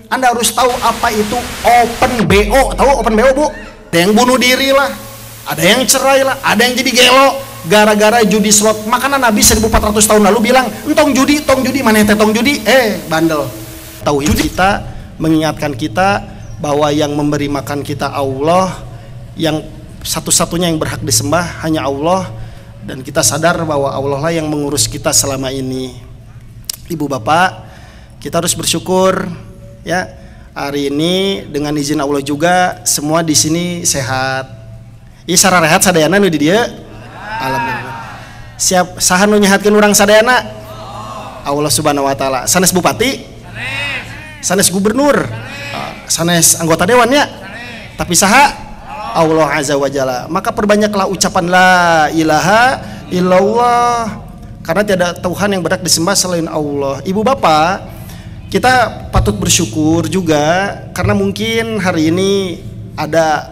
Anda harus tahu apa itu open BO. Tahu open BO, Bu? Ada yang bunuh diri lah, ada yang cerai lah, ada yang jadi gelo gara-gara judi slot. Makanya Nabi 1400 tahun lalu bilang, "Entong judi, mana teh tong judi?" Bandel. Tauhid kita mengingatkan kita bahwa yang memberi makan kita Allah, yang satu-satunya yang berhak disembah hanya Allah, dan kita sadar bahwa Allah lah yang mengurus kita selama ini. Ibu bapak, kita harus bersyukur ya. Hari ini dengan izin Allah juga semua di sini sehat. Isara rehat sadayana nu di dieu. Alhamdulillah. Siap saha nu nyehatkeun urang sadayana? Allah Subhanahu wa taala. Sanes bupati? Sanes gubernur? Sanes anggota dewan ya? Tapi saha? Allah Azza wa Jalla. Maka perbanyaklah ucapan la ilaha illallah, karena tiada Tuhan yang berhak disembah selain Allah. Ibu bapak, kita patut bersyukur juga karena mungkin hari ini ada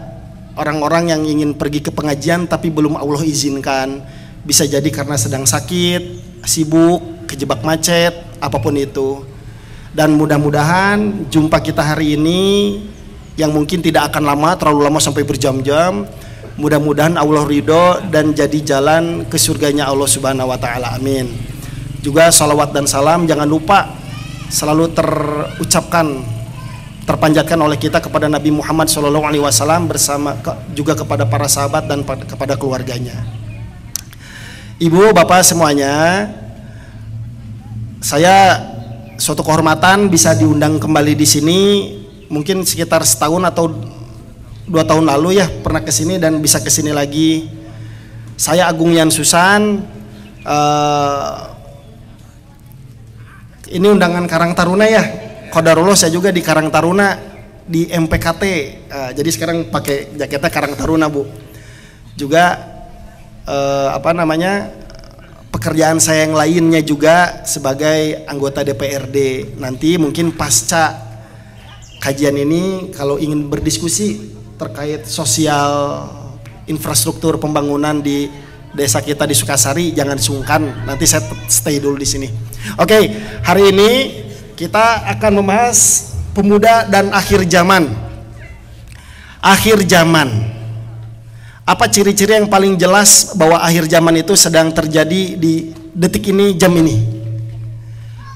orang-orang yang ingin pergi ke pengajian tapi belum Allah izinkan. Bisa jadi karena sedang sakit, sibuk, kejebak macet, apapun itu. Dan mudah-mudahan jumpa kita hari ini yang mungkin tidak akan lama, terlalu lama sampai berjam-jam. Mudah-mudahan Allah ridho dan jadi jalan ke surganya Allah Subhanahu wa taala. Amin. Juga salawat dan salam jangan lupa selalu terucapkan, terpanjatkan oleh kita kepada Nabi Muhammad SAW bersama juga kepada para sahabat dan kepada keluarganya. Ibu, bapak semuanya, saya suatu kehormatan bisa diundang kembali di sini. Mungkin sekitar setahun atau 2 tahun lalu ya pernah kesini dan bisa kesini lagi. Saya Agung Yan Susan. Ini undangan Karang Taruna ya. Qadarullah saya juga di Karang Taruna di MPKT. Jadi sekarang pakai jaketnya Karang Taruna, Bu. Juga pekerjaan saya yang lainnya juga sebagai anggota DPRD. Nanti mungkin pasca kajian ini kalau ingin berdiskusi terkait sosial infrastruktur pembangunan di desa kita di Sukasari, jangan sungkan, nanti saya stay dulu di sini. Oke, hari ini kita akan membahas pemuda dan akhir zaman. Akhir zaman. Apa ciri-ciri yang paling jelas bahwa akhir zaman itu sedang terjadi di detik ini, jam ini?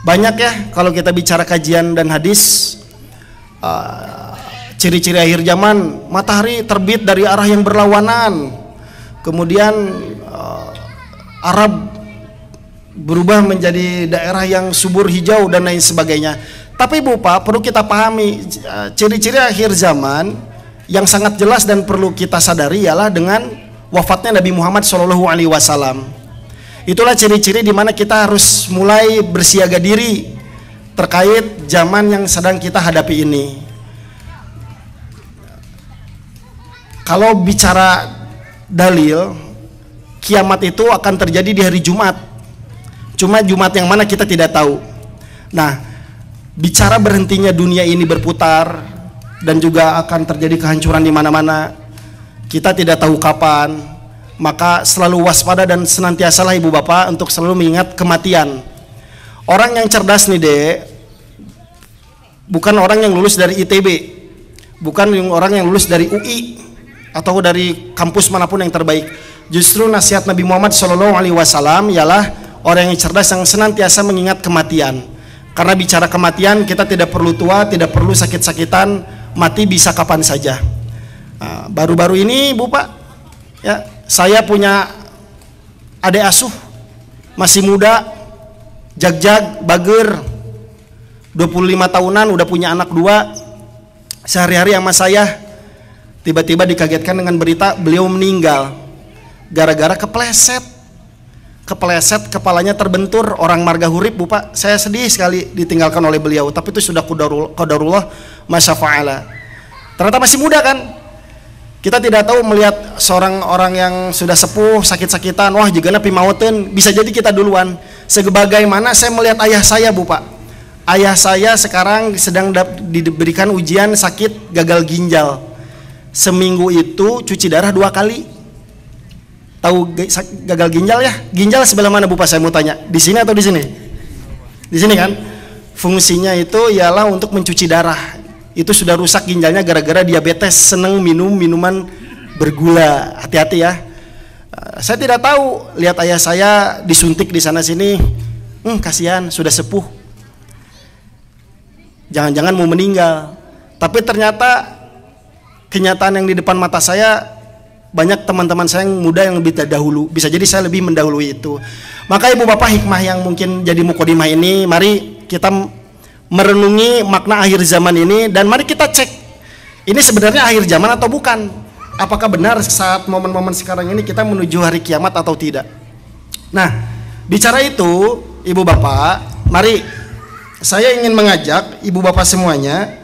Banyak ya kalau kita bicara kajian dan hadis. Ciri-ciri akhir zaman, matahari terbit dari arah yang berlawanan, kemudian Arab berubah menjadi daerah yang subur hijau dan lain sebagainya. Tapi Bu Pak, perlu kita pahami ciri-ciri akhir zaman yang sangat jelas dan perlu kita sadari ialah dengan wafatnya Nabi Muhammad SAW. Itulah ciri-ciri di mana kita harus mulai bersiaga diri terkait zaman yang sedang kita hadapi ini. Kalau bicara dalil, kiamat itu akan terjadi di hari Jumat. Cuma Jumat yang mana kita tidak tahu. Nah, bicara berhentinya dunia ini berputar dan juga akan terjadi kehancuran di mana-mana, kita tidak tahu kapan. Maka selalu waspada dan senantiasalah ibu bapak untuk selalu mengingat kematian. Orang yang cerdas nih Dek, bukan orang yang lulus dari ITB, bukan orang yang lulus dari UI atau dari kampus manapun yang terbaik. Justru nasihat Nabi Muhammad SAW ialah orang yang cerdas yang senantiasa mengingat kematian. Karena bicara kematian kita tidak perlu tua, tidak perlu sakit-sakitan, mati bisa kapan saja. Baru-baru ini Bu Pak, ya saya punya adik asuh masih muda, jag-jag, bager, 25 tahunan, udah punya anak 2. Sehari-hari sama saya, tiba-tiba dikagetkan dengan berita beliau meninggal gara-gara kepleset, kepalanya terbentur, orang marga hurip Bu Pak. Saya sedih sekali ditinggalkan oleh beliau, tapi itu sudah qadarullah masyafa'ala. Ternyata masih muda kan. Kita tidak tahu melihat seorang orang yang sudah sepuh sakit-sakitan, wah jigana pimaoten, bisa jadi kita duluan. Sebagaimana saya melihat ayah saya Bu Pak. Ayah saya sekarang sedang diberikan ujian sakit gagal ginjal. Seminggu itu cuci darah 2 kali. Tahu gagal ginjal ya? Ginjal sebelah mana Bu Pak, saya mau tanya? Di sini atau di sini? Di sini kan? fungsinya itu ialah untuk mencuci darah. Itu sudah rusak ginjalnya gara-gara diabetes, seneng minum minuman bergula. Hati-hati ya. Saya tidak tahu, lihat ayah saya disuntik di sana sini, kasihan sudah sepuh, jangan-jangan mau meninggal. Tapi ternyata kenyataan yang di depan mata saya, banyak teman-teman saya yang muda yang lebih terdahulu. Bisa jadi saya lebih mendahului itu. Maka ibu bapak, hikmah yang mungkin jadi mukodimah ini, mari kita merenungi makna akhir zaman ini, dan mari kita cek ini sebenarnya akhir zaman atau bukan. Apakah benar saat momen-momen sekarang ini kita menuju hari kiamat atau tidak. Nah, bicara itu ibu bapak, mari saya ingin mengajak ibu bapak semuanya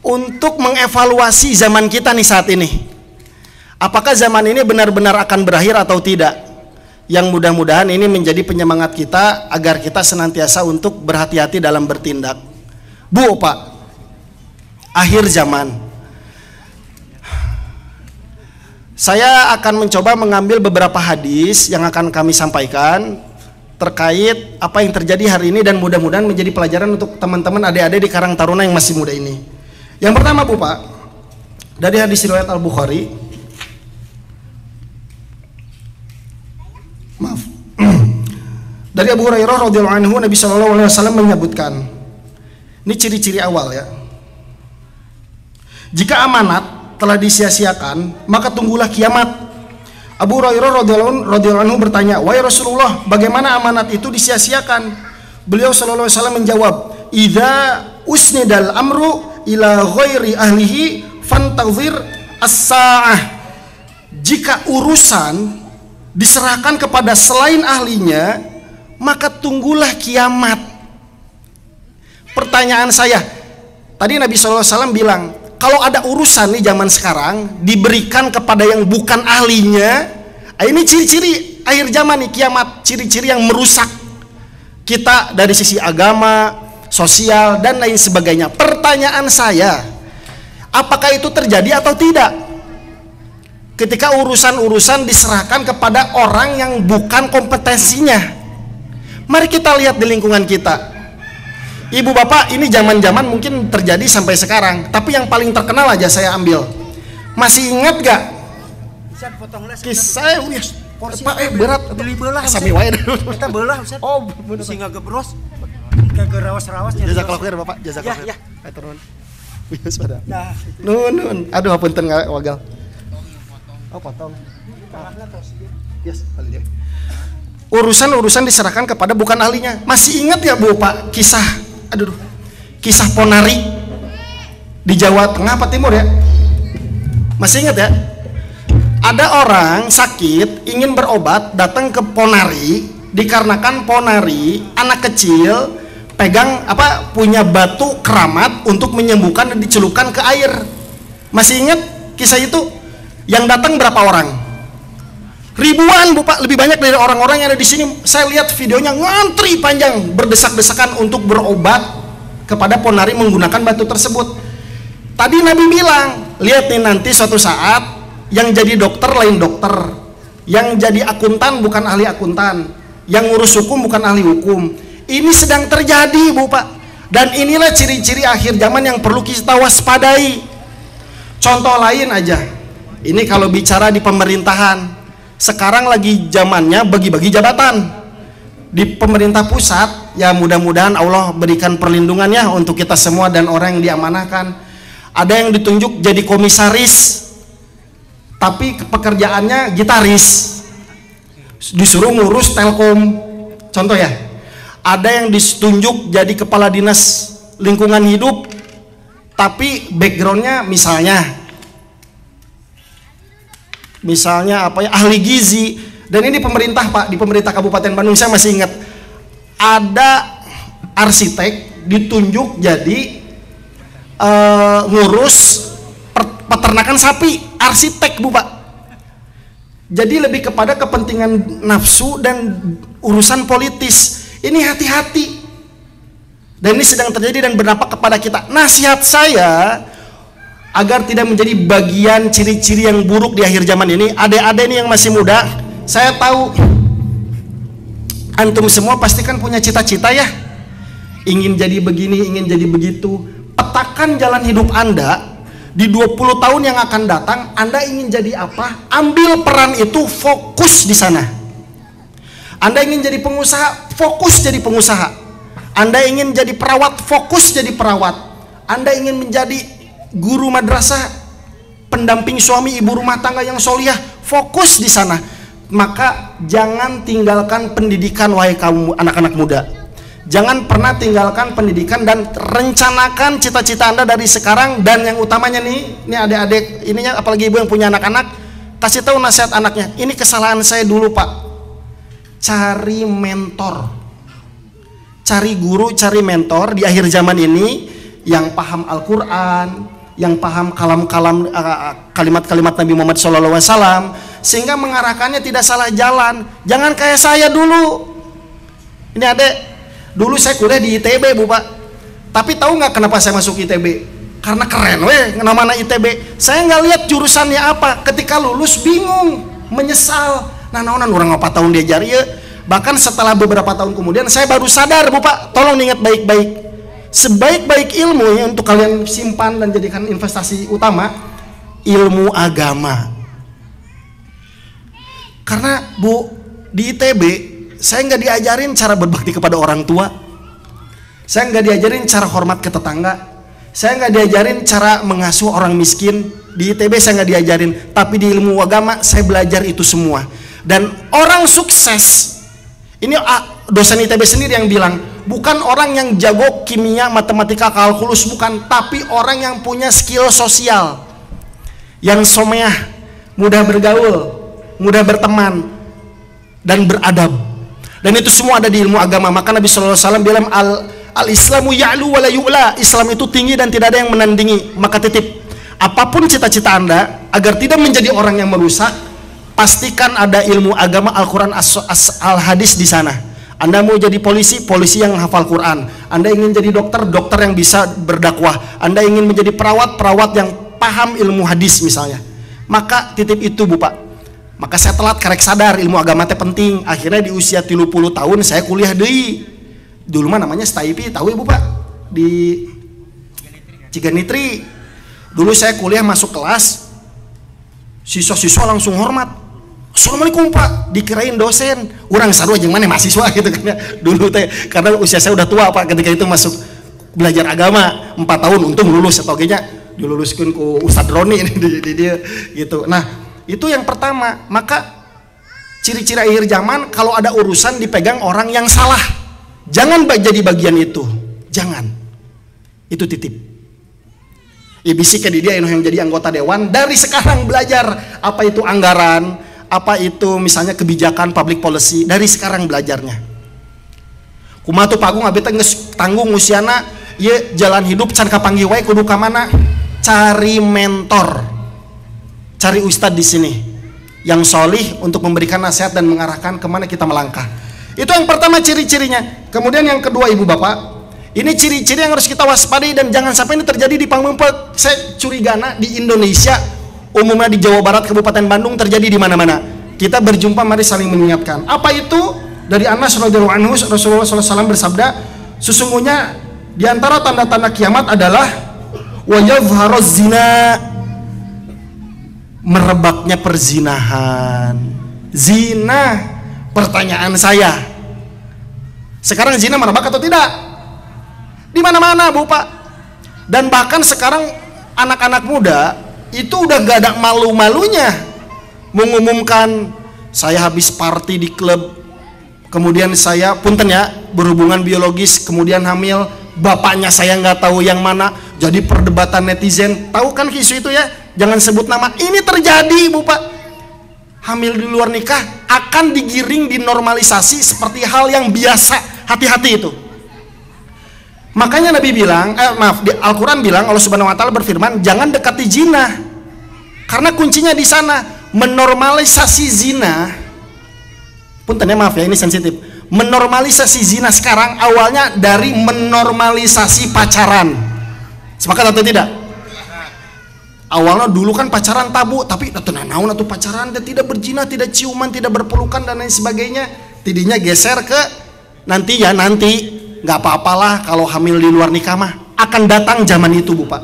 untuk mengevaluasi zaman kita nih saat ini. Apakah zaman ini benar-benar akan berakhir atau tidak? Yang mudah-mudahan ini menjadi penyemangat kita agar kita senantiasa untuk berhati-hati dalam bertindak. Bu, Pak, akhir zaman. Saya akan mencoba mengambil beberapa hadis yang akan kami sampaikan terkait apa yang terjadi hari ini, dan mudah-mudahan menjadi pelajaran untuk teman-teman adik-adik di Karang Taruna yang masih muda ini. Yang pertama, Bu, Pak, dari hadis riwayat Al-Bukhari. Maaf. Dari Abu Hurairah radhiyallahu anhu, Nabi sallallahu alaihi wasallam menyebutkan. Ini ciri-ciri awal ya. Jika amanat telah disia-siakan, maka tunggulah kiamat. Abu Hurairah radhiyallahu anhu bertanya, "Wahai Rasulullah, bagaimana amanat itu disia-siakan?" Beliau sallallahu alaihi wasallam menjawab, "Idza usnidal amru ila ghairi ahlihi fantazir as-sa'ah." Jika urusan diserahkan kepada selain ahlinya, maka tunggulah kiamat. Pertanyaan saya, tadi Nabi SAW bilang, kalau ada urusan nih zaman sekarang diberikan kepada yang bukan ahlinya, ini ciri-ciri akhir zaman nih, kiamat, ciri-ciri yang merusak kita dari sisi agama, sosial, dan lain sebagainya. Pertanyaan saya, apakah itu terjadi atau tidak? Ketika urusan-urusan diserahkan kepada orang yang bukan kompetensinya. Mari kita lihat di lingkungan kita. Ibu bapak, ini zaman-zaman mungkin terjadi sampai sekarang, tapi yang paling terkenal aja saya ambil. Masih ingat gak? Kisah Pak, berat beli belah sami wae. Kita belah Ustaz. Oh, singa gebros. Kagak rawas-rawas. Jazakallahu khair Bapak, jazakallahu khair. Ya. Turun. Bias pada. Nah, Nun. Aduh, hapunten wagal. Oh, potong. Yes, balik. Urusan-urusan diserahkan kepada bukan ahlinya. Masih ingat ya Bu Pak kisah Ponari di Jawa Tengah apa Timur ya? Masih ingat ya? Ada orang sakit ingin berobat, datang ke Ponari, dikarenakan Ponari anak kecil pegang punya batu keramat untuk menyembuhkan dan dicelupkan ke air. Masih ingat kisah itu? Yang datang berapa orang? Ribuan Bu Pak, lebih banyak dari orang-orang yang ada di sini. Saya lihat videonya ngantri panjang, berdesak-desakan untuk berobat kepada Ponari menggunakan batu tersebut. Tadi Nabi bilang, lihat nih nanti suatu saat yang jadi dokter lain dokter, yang jadi akuntan bukan ahli akuntan, yang ngurus hukum bukan ahli hukum. Ini sedang terjadi Bu Pak, dan inilah ciri-ciri akhir zaman yang perlu kita waspadai. Contoh lain aja. Ini kalau bicara di pemerintahan, sekarang lagi zamannya bagi-bagi jabatan di pemerintah pusat. Ya mudah-mudahan Allah berikan perlindungannya untuk kita semua dan orang yang diamanahkan. Ada yang ditunjuk jadi komisaris, tapi pekerjaannya gitaris, disuruh ngurus telkom. Contoh ya, ada yang ditunjuk jadi kepala dinas lingkungan hidup, tapi backgroundnya misalnya ahli gizi. Dan ini pemerintah Pak, di pemerintah Kabupaten Bandung saya masih ingat ada arsitek ditunjuk jadi ngurus peternakan sapi, arsitek Bu Pak. Jadi lebih kepada kepentingan nafsu dan urusan politis. Ini hati-hati, dan ini sedang terjadi dan berdampak kepada kita. Nasihat saya agar tidak menjadi bagian ciri-ciri yang buruk di akhir zaman ini, adik-adik ini yang masih muda, saya tahu antum semua pasti kan punya cita-cita ya, ingin jadi begini, ingin jadi begitu. Petakan jalan hidup Anda di 20 tahun yang akan datang. Anda ingin jadi apa? Ambil peran itu, fokus di sana. Anda ingin jadi pengusaha, fokus jadi pengusaha. Anda ingin jadi perawat, fokus jadi perawat. Anda ingin menjadi guru madrasah, pendamping suami, ibu rumah tangga yang solihah, fokus di sana. Maka jangan tinggalkan pendidikan, wahai kaum anak-anak muda. Jangan pernah tinggalkan pendidikan dan rencanakan cita-cita Anda dari sekarang. Dan yang utamanya nih, ini adik-adik ininya, apalagi ibu yang punya anak-anak, kasih tahu nasihat anaknya. Ini kesalahan saya dulu, Pak. Cari mentor, cari guru, cari mentor di akhir zaman ini yang paham Al-Quran, yang paham kalimat-kalimat Nabi Muhammad SAW, sehingga mengarahkannya tidak salah jalan. Jangan kayak saya dulu. Ini adek, dulu saya kuliah di ITB, Bu Pak. Tapi tahu nggak kenapa saya masuk ITB? Karena keren weh namanya ITB. Saya nggak lihat jurusannya apa. Ketika lulus bingung, menyesal. Nah, orang 4 tahun diajar ya. Bahkan setelah beberapa tahun kemudian saya baru sadar, Bu Pak. Tolong diingat baik-baik. Sebaik-baik ilmu ya untuk kalian simpan dan jadikan investasi utama, ilmu agama. Karena Bu, di ITB saya nggak diajarin cara berbakti kepada orang tua, saya nggak diajarin cara hormat ke tetangga, saya nggak diajarin cara mengasuh orang miskin. Di ITB saya nggak diajarin, tapi di ilmu agama saya belajar itu semua. Dan orang sukses ini dosen ITB sendiri yang bilang, bukan orang yang jago kimia, matematika, kalkulus, bukan, tapi orang yang punya skill sosial, yang someah, mudah bergaul, mudah berteman, dan beradab. Dan itu semua ada di ilmu agama. Maka Nabi SAW bilang, al-Islamu ya'lu wa la yu'la. Islam itu tinggi dan tidak ada yang menandingi. Maka titip, apapun cita-cita Anda, agar tidak menjadi orang yang merusak, pastikan ada ilmu agama, Al-Quran, Al-Hadis di sana. Anda mau jadi polisi, polisi yang hafal Quran. Anda ingin jadi dokter, dokter yang bisa berdakwah. Anda ingin menjadi perawat, perawat yang paham ilmu hadis misalnya. Maka titip itu, Bu Pak. Maka saya telat karek sadar ilmu agama teh penting. Akhirnya di usia 30 tahun saya kuliah deui. Dulu mah namanya STIP, tahu Ibu Pak? Di Ciganitri. Dulu saya kuliah masuk kelas, siswa-siswa langsung hormat. Assalamualaikum Pak, dikirain dosen. Orang sarua jeung maneh mahasiswa gitu kan ya. Dulu teh karena usia saya udah tua Pak ketika itu masuk belajar agama 4 tahun, untung lulus atogenya diluluskeun ku Ustadz Roni di dia gitu. Nah, itu yang pertama. Maka ciri-ciri akhir zaman kalau ada urusan dipegang orang yang salah. Jangan jadi bagian itu. Jangan. Itu titip. Ibisi ke dia yang jadi anggota dewan dari sekarang belajar apa itu anggaran, apa itu misalnya kebijakan public policy, dari sekarang belajarnya. Kumaha tuh Pagung abi teh geus tanggung usiana, ye jalan hidup can kapanggih wae kudu ka mana? Cari mentor. Cari ustadz di sini yang solih untuk memberikan nasihat dan mengarahkan kemana kita melangkah. Itu yang pertama ciri-cirinya. Kemudian yang kedua Ibu Bapak, ini ciri-ciri yang harus kita waspadai dan jangan sampai ini terjadi di Pangmempet. Saya curigana di Indonesia, umumnya di Jawa Barat, Kabupaten Bandung, terjadi di mana-mana. Kita berjumpa, mari saling mengingatkan. Apa itu? Dari Anas radhiyallahu anhu, Rasulullah SAW bersabda, sesungguhnya di antara tanda-tanda kiamat adalah wa yadhharuz zina, merebaknya perzinahan. Zina, pertanyaan saya, sekarang zina merebak atau tidak? Di mana-mana Bu Pak. Dan bahkan sekarang anak-anak muda itu udah gak ada malu-malunya mengumumkan, saya habis party di klub, kemudian saya punten ya berhubungan biologis, kemudian hamil, bapaknya saya nggak tahu yang mana. Jadi perdebatan netizen, tahu kan isu itu ya, jangan sebut nama. Ini terjadi Bu Pak. Hamil di luar nikah akan digiring dinormalisasi seperti hal yang biasa. Hati-hati itu. Makanya Nabi bilang, di Al-Quran bilang, Allah Subhanahu Wa Taala berfirman, jangan dekati zina, karena kuncinya di sana. Menormalisasi zina, punten ya maaf ya ini sensitif. Menormalisasi zina sekarang awalnya dari menormalisasi pacaran. Sepakat atau tidak? Awalnya dulu kan pacaran tabu, tapi naon atau pacaran tidak berzina, tidak ciuman, tidak berpelukan dan lain sebagainya. Tidinya geser ke nanti nggak apa-apalah kalau hamil di luar nikah mah. Akan datang zaman itu, Bu Pak.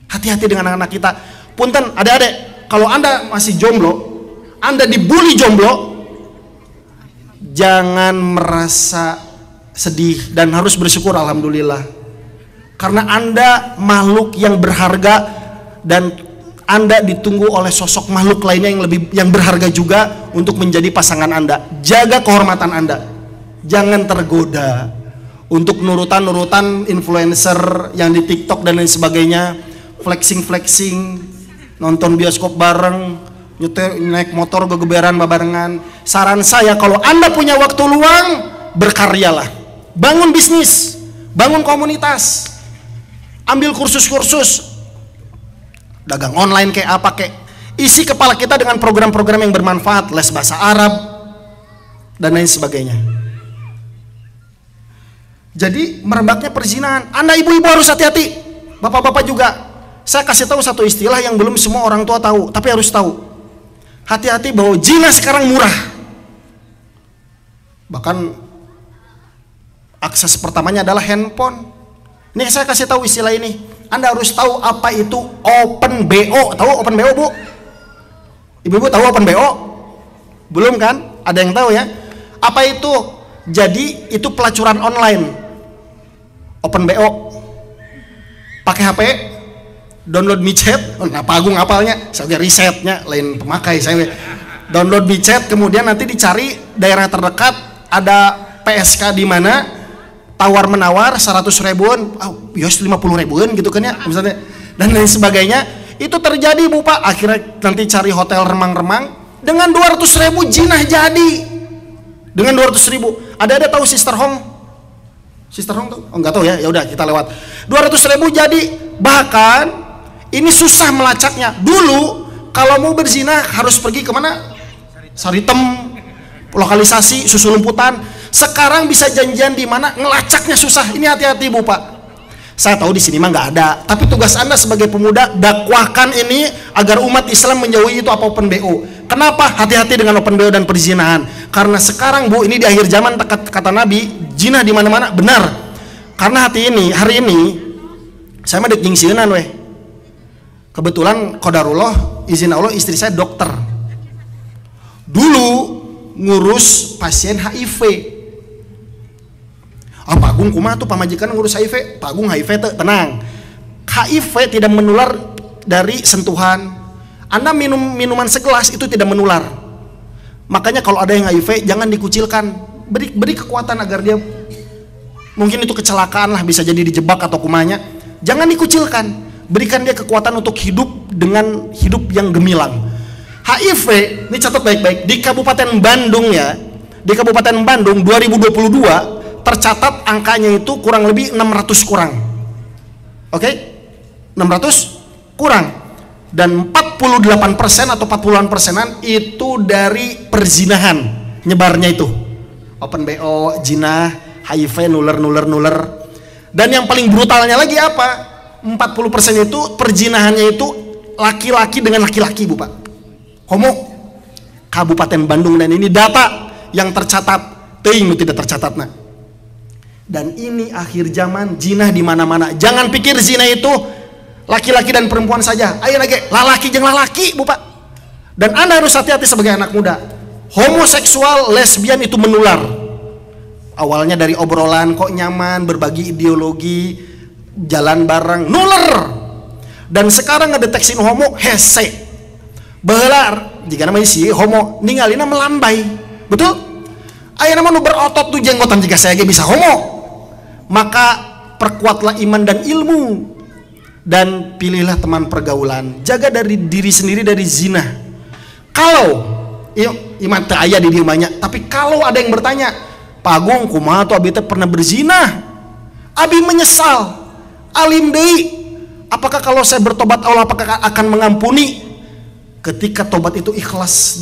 Hati-hati dengan anak-anak kita. Punten, adik-adik, kalau Anda masih jomblo, Anda dibully jomblo, jangan merasa sedih dan harus bersyukur, alhamdulillah. Karena Anda makhluk yang berharga dan Anda ditunggu oleh sosok makhluk lainnya yang berharga juga untuk menjadi pasangan Anda. Jaga kehormatan Anda. Jangan tergoda untuk nurutan influencer yang di TikTok dan lain sebagainya, flexing, nonton bioskop bareng, nyetir naik motor gegeberan barengan. Saran saya, kalau Anda punya waktu luang, berkaryalah. Bangun bisnis, bangun komunitas, ambil kursus-kursus, dagang online kayak apa kayak. Isi kepala kita dengan program-program yang bermanfaat, les bahasa Arab dan lain sebagainya. Jadi merebaknya perzinahan. Anda ibu-ibu harus hati-hati, bapak-bapak juga. Saya kasih tahu satu istilah yang belum semua orang tua tahu, tapi harus tahu. Hati-hati bahwa zina sekarang murah. Bahkan akses pertamanya adalah handphone. Nih saya kasih tahu istilah ini. Anda harus tahu apa itu open BO. Tahu open BO, Bu? Ibu-ibu tahu open BO? Belum kan? Ada yang tahu ya? Apa itu? Jadi itu pelacuran online. Open BO. Pakai HP, download micet. Nah, Pak Agung apalnya? Saya risetnya lain pemakai saya. Download micet, kemudian nanti dicari daerah terdekat ada PSK di mana, tawar menawar 100 ribuan, yos 50 ribuan gitu kan ya, misalnya, dan lain sebagainya. Itu terjadi, Bu Pak. Akhirnya nanti cari hotel remang-remang dengan 200 ribu jinah jadi. Dengan 200 ribu. Ada tahu Sister Home? Sister Home tuh? Oh, enggak tahu ya. Ya udah kita lewat. 200 ribu jadi. Bahkan ini susah melacaknya. Dulu kalau mau berzina harus pergi kemana? Saritem, lokalisasi, susu lumputan. Sekarang bisa janjian di mana, ngelacaknya susah. Ini hati-hati, Bu Pak. Saya tahu di sini mah nggak ada, tapi tugas Anda sebagai pemuda dakwahkan ini agar umat Islam menjauhi itu apa open BO. Kenapa? Hati-hati dengan open BO dan perzinahan. Karena sekarang, Bu, ini di akhir zaman kata Nabi, zina di mana-mana. Benar. Karena hari ini saya mah dek nyingsieunan weh. Kebetulan qadarullah, izin Allah, istri saya dokter. Dulu ngurus pasien HIV. Pak Agung kumaha tuh pamajikan ngurus HIV? Pak Agung HIV tuh tenang. HIV tidak menular dari sentuhan. Anda minum minuman segelas itu tidak menular. Makanya kalau ada yang HIV jangan dikucilkan. Beri kekuatan agar dia, mungkin itu kecelakaan lah, bisa jadi dijebak atau kumanya. Jangan dikucilkan. Berikan dia kekuatan untuk hidup dengan hidup yang gemilang. HIV, ini catat baik-baik, di Kabupaten Bandung ya. Di Kabupaten Bandung 2022 tercatat angkanya itu kurang lebih 600 kurang. Oke? 600 kurang. Dan 48% atau 40-an % itu dari perzinahan nyebarnya itu. Open BO, zina, HIV, nuler. Dan yang paling brutalnya lagi apa? 40% itu perzinahannya itu laki-laki dengan laki-laki, Bu Pak. Homo. Kabupaten Bandung, dan ini data yang tercatat. Teuing tidak tercatat nah. Dan ini akhir zaman, zina di mana-mana. Jangan pikir zina itu laki-laki dan perempuan saja. Ayo lagi, lalaki jeung lalaki, Bu Pak. Dan Anda harus hati-hati sebagai anak muda. Homoseksual, lesbian itu menular. Awalnya dari obrolan kok nyaman, berbagi ideologi, jalan bareng, nular. Dan sekarang ngedeteksin homo hese. Belar, jika namanya si homo ningalina melambai. Betul? Ayo nama nu berotot tuh jenggotan jika saya bisa homo. Maka perkuatlah iman dan ilmu, dan pilihlah teman pergaulan. Jaga dari diri sendiri dari zina. Kalau iman teh aya di dieu banyak, tapi kalau ada yang bertanya, Pak Agung kumaha tuh abi teh pernah berzina? Abi menyesal. Alim deui. Apakah kalau saya bertobat Allah apakah akan mengampuni? Ketika tobat itu ikhlas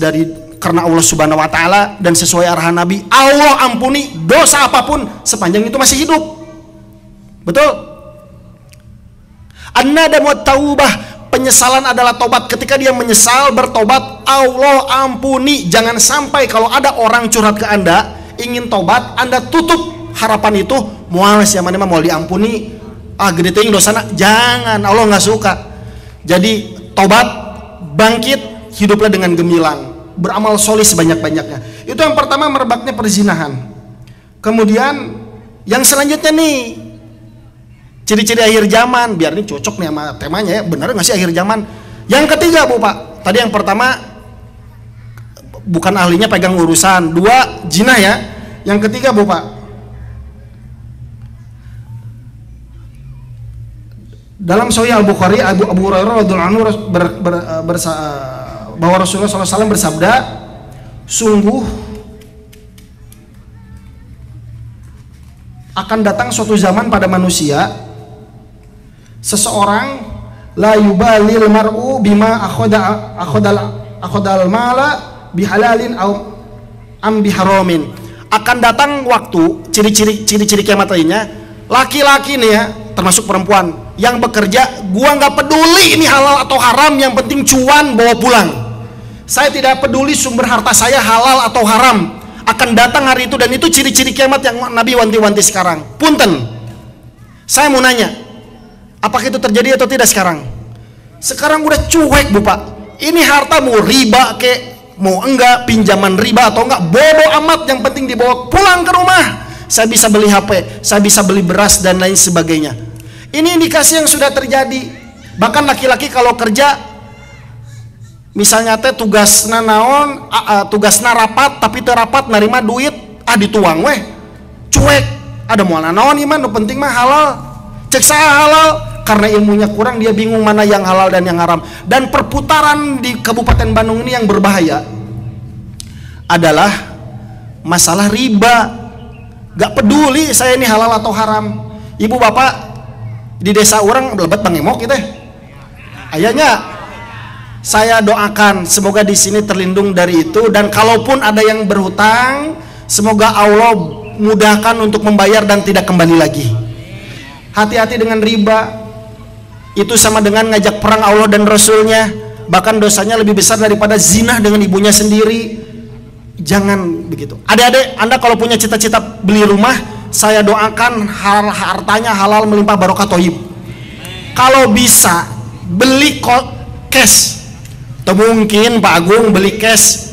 karena Allah Subhanahu wa taala dan sesuai arahan Nabi, Allah ampuni dosa apapun sepanjang itu masih hidup. Betul? An-nadam wa taubah, penyesalan adalah tobat. Ketika dia menyesal, bertobat, Allah ampuni. Jangan sampai kalau ada orang curhat ke Anda, ingin tobat, Anda tutup. harapan itu moal sia mana mah moal diampuni, gede teuing dosana. Jangan, Allah nggak suka. Jadi tobat, bangkit, hiduplah dengan gemilang, beramal solih sebanyak-banyaknya. Itu yang pertama, merebaknya perzinahan. Kemudian yang selanjutnya nih, ciri-ciri akhir zaman, biar ini cocok nih sama temanya ya, bener nggak sih akhir zaman? Yang ketiga Bu Pak, tadi yang pertama bukan ahlinya pegang urusan, 2 zina ya. Yang ketiga Bu Pak, dalam Sahih Al-Bukhari, Abu Hurairah radhiyallahu anhu bahwa Rasulullah SAW bersabda, sungguh akan datang suatu zaman pada manusia, seseorang la yubalil mar'u bima akhodal mala bihalalin am biharamin. Akan datang waktu, ciri-ciri kiamat lainnya, laki-laki nih ya, termasuk perempuan yang bekerja, gua nggak peduli ini halal atau haram, yang penting cuan bawa pulang. Saya tidak peduli sumber harta saya halal atau haram. Akan datang hari itu, dan itu ciri-ciri kiamat yang Nabi wanti-wanti sekarang. Punten, saya mau nanya, apakah itu terjadi atau tidak sekarang? Sekarang udah cuek Bu Pak. Ini harta mau riba kek, mau enggak, pinjaman riba atau enggak, bodoh amat, yang penting dibawa pulang ke rumah. Saya bisa beli HP, saya bisa beli beras dan lain sebagainya. Ini indikasi yang sudah terjadi. Bahkan laki-laki kalau kerja, misalnya teh tugasna naon, tugasna rapat, tapi teu rapat narima duit, dituang weh, cuek. Ada moal naon iman, nu penting mah halal. Cek saya halal, karena ilmunya kurang, dia bingung mana yang halal dan yang haram. Dan perputaran di Kabupaten Bandung ini yang berbahaya adalah masalah riba. Gak peduli saya ini halal atau haram. Ibu bapak di desa orang belebet Bang Emok gitu. Ayahnya, saya doakan semoga di sini terlindung dari itu, dan kalaupun ada yang berhutang, semoga Allah mudahkan untuk membayar dan tidak kembali lagi. Hati-hati dengan riba. Itu sama dengan ngajak perang Allah dan Rasulnya, bahkan dosanya lebih besar daripada zina dengan ibunya sendiri. Jangan begitu. Adik-adik, Anda kalau punya cita-cita beli rumah, saya doakan hartanya halal melimpah barokah toyib. Kalau bisa beli cash, atau mungkin Pak Agung beli cash.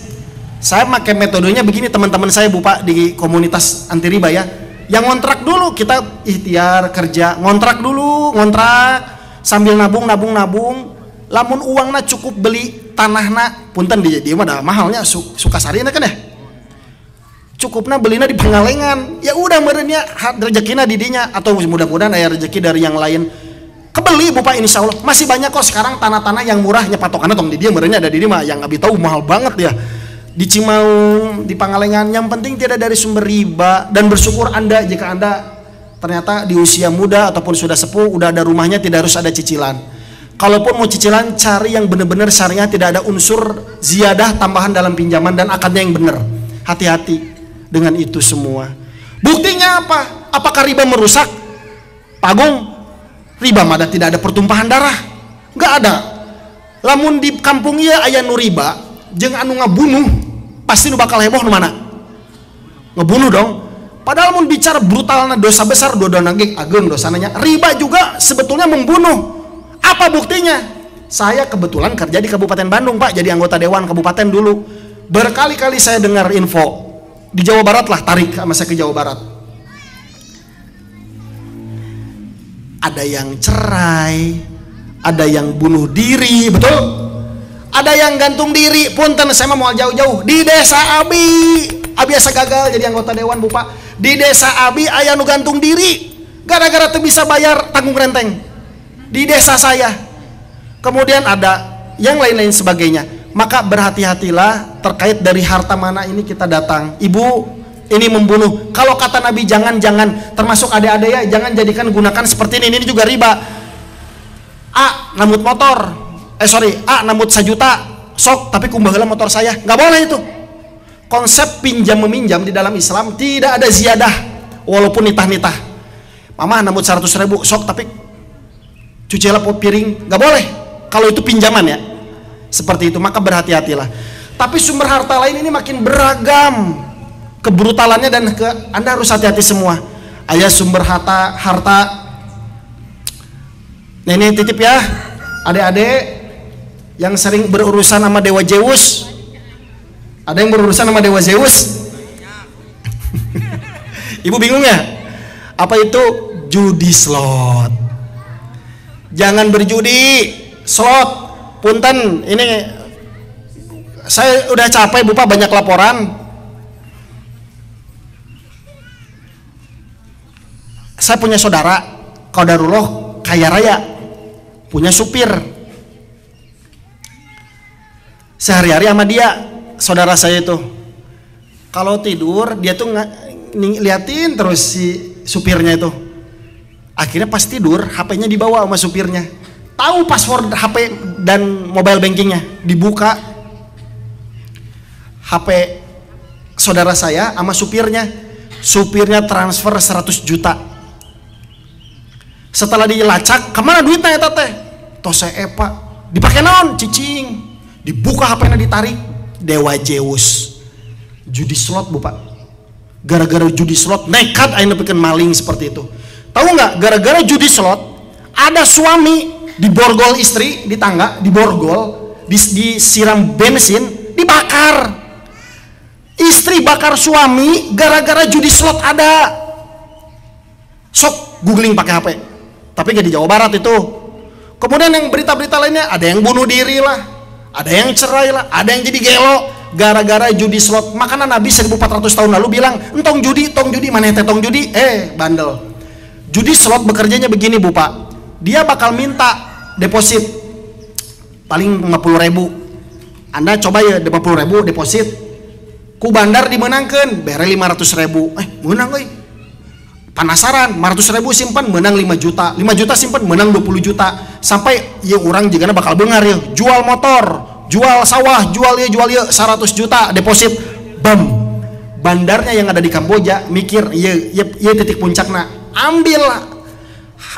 Saya pakai metodenya begini teman-teman saya Bu Pak di komunitas anti riba ya. Yang ngontrak dulu, kita ikhtiar kerja, ngontrak dulu, ngontrak sambil nabung. Lamun uangna cukup beli tanahna, punten dia mah dah mahalnya Sukasari kan ya. Cukupna belina di Pangalengan. Ya udah merenya rezekina di dinya, atau mudah-mudahan ada rezeki dari yang lain. Kebeli Bu Pak, insya Allah masih banyak kok sekarang tanah-tanah yang murahnya, patokannya tong di dia merenya ada di dia mah, yang abi tahu mahal banget ya. Di Cimaung, di Pangalengan, yang penting tidak dari sumber riba. Dan bersyukur Anda jika Anda ternyata di usia muda ataupun sudah sepuh, udah ada rumahnya, tidak harus ada cicilan. Kalaupun mau cicilan, cari yang benar-benar syariah, tidak ada unsur ziyadah tambahan dalam pinjaman dan akadnya yang benar. Hati-hati dengan itu semua. Buktinya apa? Apakah riba merusak? Pak Agung, riba mah tidak ada pertumpahan darah, nggak ada. Lamun di kampung ieu aya nu riba, jeung anu ngabunuh, pasti nu bakal heboh nu mana? Ngebunuh dong. Padahal mun bicara brutalna dosa besar, dodona ge ageung dosananya. Riba juga sebetulnya membunuh. Apa buktinya? Saya kebetulan kerja di Kabupaten Bandung Pak, jadi anggota Dewan Kabupaten dulu. Berkali-kali saya dengar info di Jawa Barat lah, tarik sama saya ke Jawa Barat. Ada yang cerai, ada yang bunuh diri, betul? Ada yang gantung diri, punten saya mau jauh-jauh. Di desa Abi biasa gagal jadi anggota Dewan Bu Pak. Di desa Abi aya nu gantung diri gara-gara tuh bisa bayar tanggung renteng. Di desa saya. Kemudian ada yang lain-lain sebagainya. Maka berhati-hatilah terkait dari harta mana ini kita datang. Ibu, ini membunuh. Kalau kata Nabi jangan, termasuk adik-adik ya, jangan jadikan gunakan seperti ini juga riba. Namut motor, namut 1 juta, sok tapi kumbaheula motor saya. Nggak boleh itu. Konsep pinjam meminjam di dalam Islam tidak ada ziyadah, walaupun nitah-nitah. Mama namut 100.000, sok tapi cuci lapor piring, nggak boleh. Kalau itu pinjaman ya, seperti itu. Maka berhati-hatilah. Tapi sumber harta lain ini makin beragam kebrutalannya, dan Anda harus hati-hati semua. Aya sumber harta. Nah, ini titip ya, adik-adik yang sering berurusan sama Dewa Zeus. Ada yang berurusan sama Dewa Zeus? Ibu bingung ya? Apa itu? Judi slot. Jangan berjudi slot. Punten, ini saya udah capek Bu Pak, banyak laporan. Saya punya saudara, qadarullah kaya raya, punya supir. Sehari-hari sama dia, saudara saya itu kalau tidur dia tuh liatin terus si supirnya itu. Akhirnya pas tidur HP-nya dibawa sama supirnya. Tahu password HP dan mobile bankingnya, dibuka HP saudara saya sama supirnya. Supirnya transfer 100 juta. Setelah dilacak, kemana duitnya ya teh? Tose Pak, dipakai naon? Cicing. Dibuka HP-nya, ditarik. Dewa Zeus. Judi slot Bu Pak. Gara-gara judi slot nekat akhirnya bikin maling seperti itu. Tahu nggak? Gara-gara judi slot ada suami diborgol istri di tangga, diborgol, disiram bensin, dibakar. Istri bakar suami gara-gara judi slot ada. Sok googling pakai HP. Tapi nggak di Jawa Barat itu. Kemudian yang berita-berita lainnya ada yang bunuh diri lah, ada yang cerai lah, ada yang jadi gelo gara-gara judi slot. Makanya Nabi 1400 tahun lalu bilang, tong judi, mana teh tong judi? Bandel. Judi slot bekerjanya begini Bu Pak. Dia bakal minta deposit paling 50.000. Anda coba ya 50.000 deposit. Ku bandar dimenangkan, bere 500.000. Menang euy. Penasaran, 500.000 simpan menang 5 juta, 5 juta simpan menang 20 juta, sampai ya orang juga bakal bengar ya, jual motor, jual sawah, jual ya 100 juta deposit, bam. Bandarnya yang ada di Kamboja mikir, ya titik puncaknya, ambil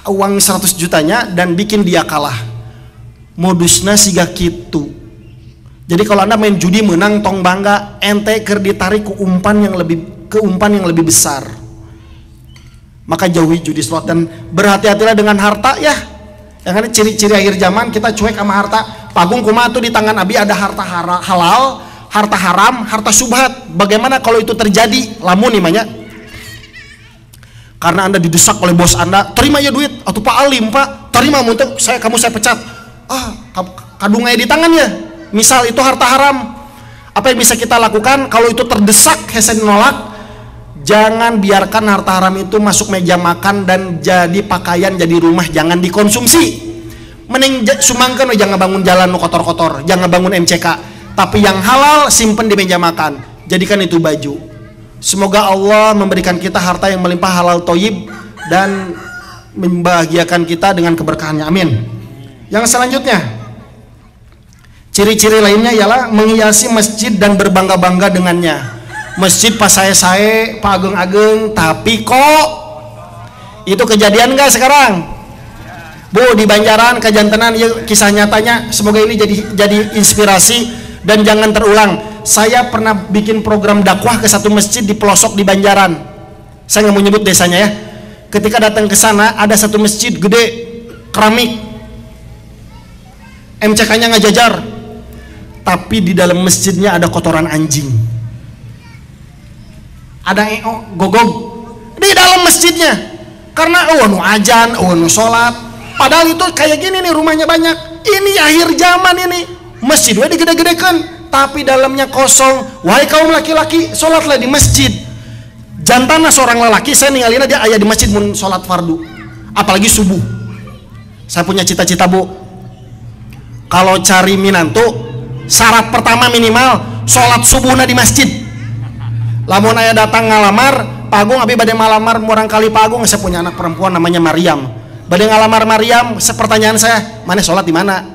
uang 100 jutanya dan bikin dia kalah. Modusnya siga kitu. Jadi kalau Anda main judi menang tong bangga, ente keur ditarik ke umpan yang lebih besar. Maka jauhi judi slot dan berhati-hatilah dengan harta ya. Yang ada ciri-ciri akhir zaman kita cuek sama harta. Pagung kumaha tuh di tangan Abi ada harta halal, harta haram, harta subhat. Bagaimana kalau itu terjadi? Lamun nimanya. Karena Anda didesak oleh bos Anda, terima ya duit atau Pak Alim, Pak. Terima muntah saya pecat. Kadungnya di tangan ya. Misal itu harta haram. Apa yang bisa kita lakukan kalau itu terdesak hese nolak? Jangan biarkan harta haram itu masuk meja makan dan jadi pakaian, jadi rumah, jangan dikonsumsi. Mending sumangkan jangan bangun jalan kotor-kotor, jangan bangun MCK. Tapi yang halal simpen di meja makan, jadikan itu baju. Semoga Allah memberikan kita harta yang melimpah halal thayyib dan membahagiakan kita dengan keberkahannya. Amin. Yang selanjutnya, ciri-ciri lainnya ialah menghiasi masjid dan berbangga-bangga dengannya. Masjid pas saya Pak Ageng-ageng, tapi kok itu kejadian nggak sekarang Bu di Banjaran kejantenan ya, kisah nyatanya. Semoga ini jadi inspirasi dan jangan terulang. Saya pernah bikin program dakwah ke satu masjid di pelosok di Banjaran, saya nggak mau nyebut desanya ya. Ketika datang ke sana ada satu masjid gede keramik, MCK-nya nggak jajar, tapi di dalam masjidnya ada kotoran anjing, ada gogog di dalam masjidnya. Karena nu ajan, nu sholat, padahal itu kayak gini nih rumahnya banyak. Ini akhir zaman ini, masjid udah digede-gedekan tapi dalamnya kosong. Wahai kaum laki-laki, sholatlah di masjid. Jantana seorang lelaki saya ninggalin dia ayah di masjid mun sholat fardu, apalagi subuh. Saya punya cita-cita Bu, kalau cari minantu syarat pertama minimal sholat subuhna di masjid. Lamun aya datang ngalamar, Pak Agung abi bade malamar murang kali Pak Agung, saya punya anak perempuan namanya Maryam. Bade ngalamar Maryam, pertanyaan saya, mana sholat di mana?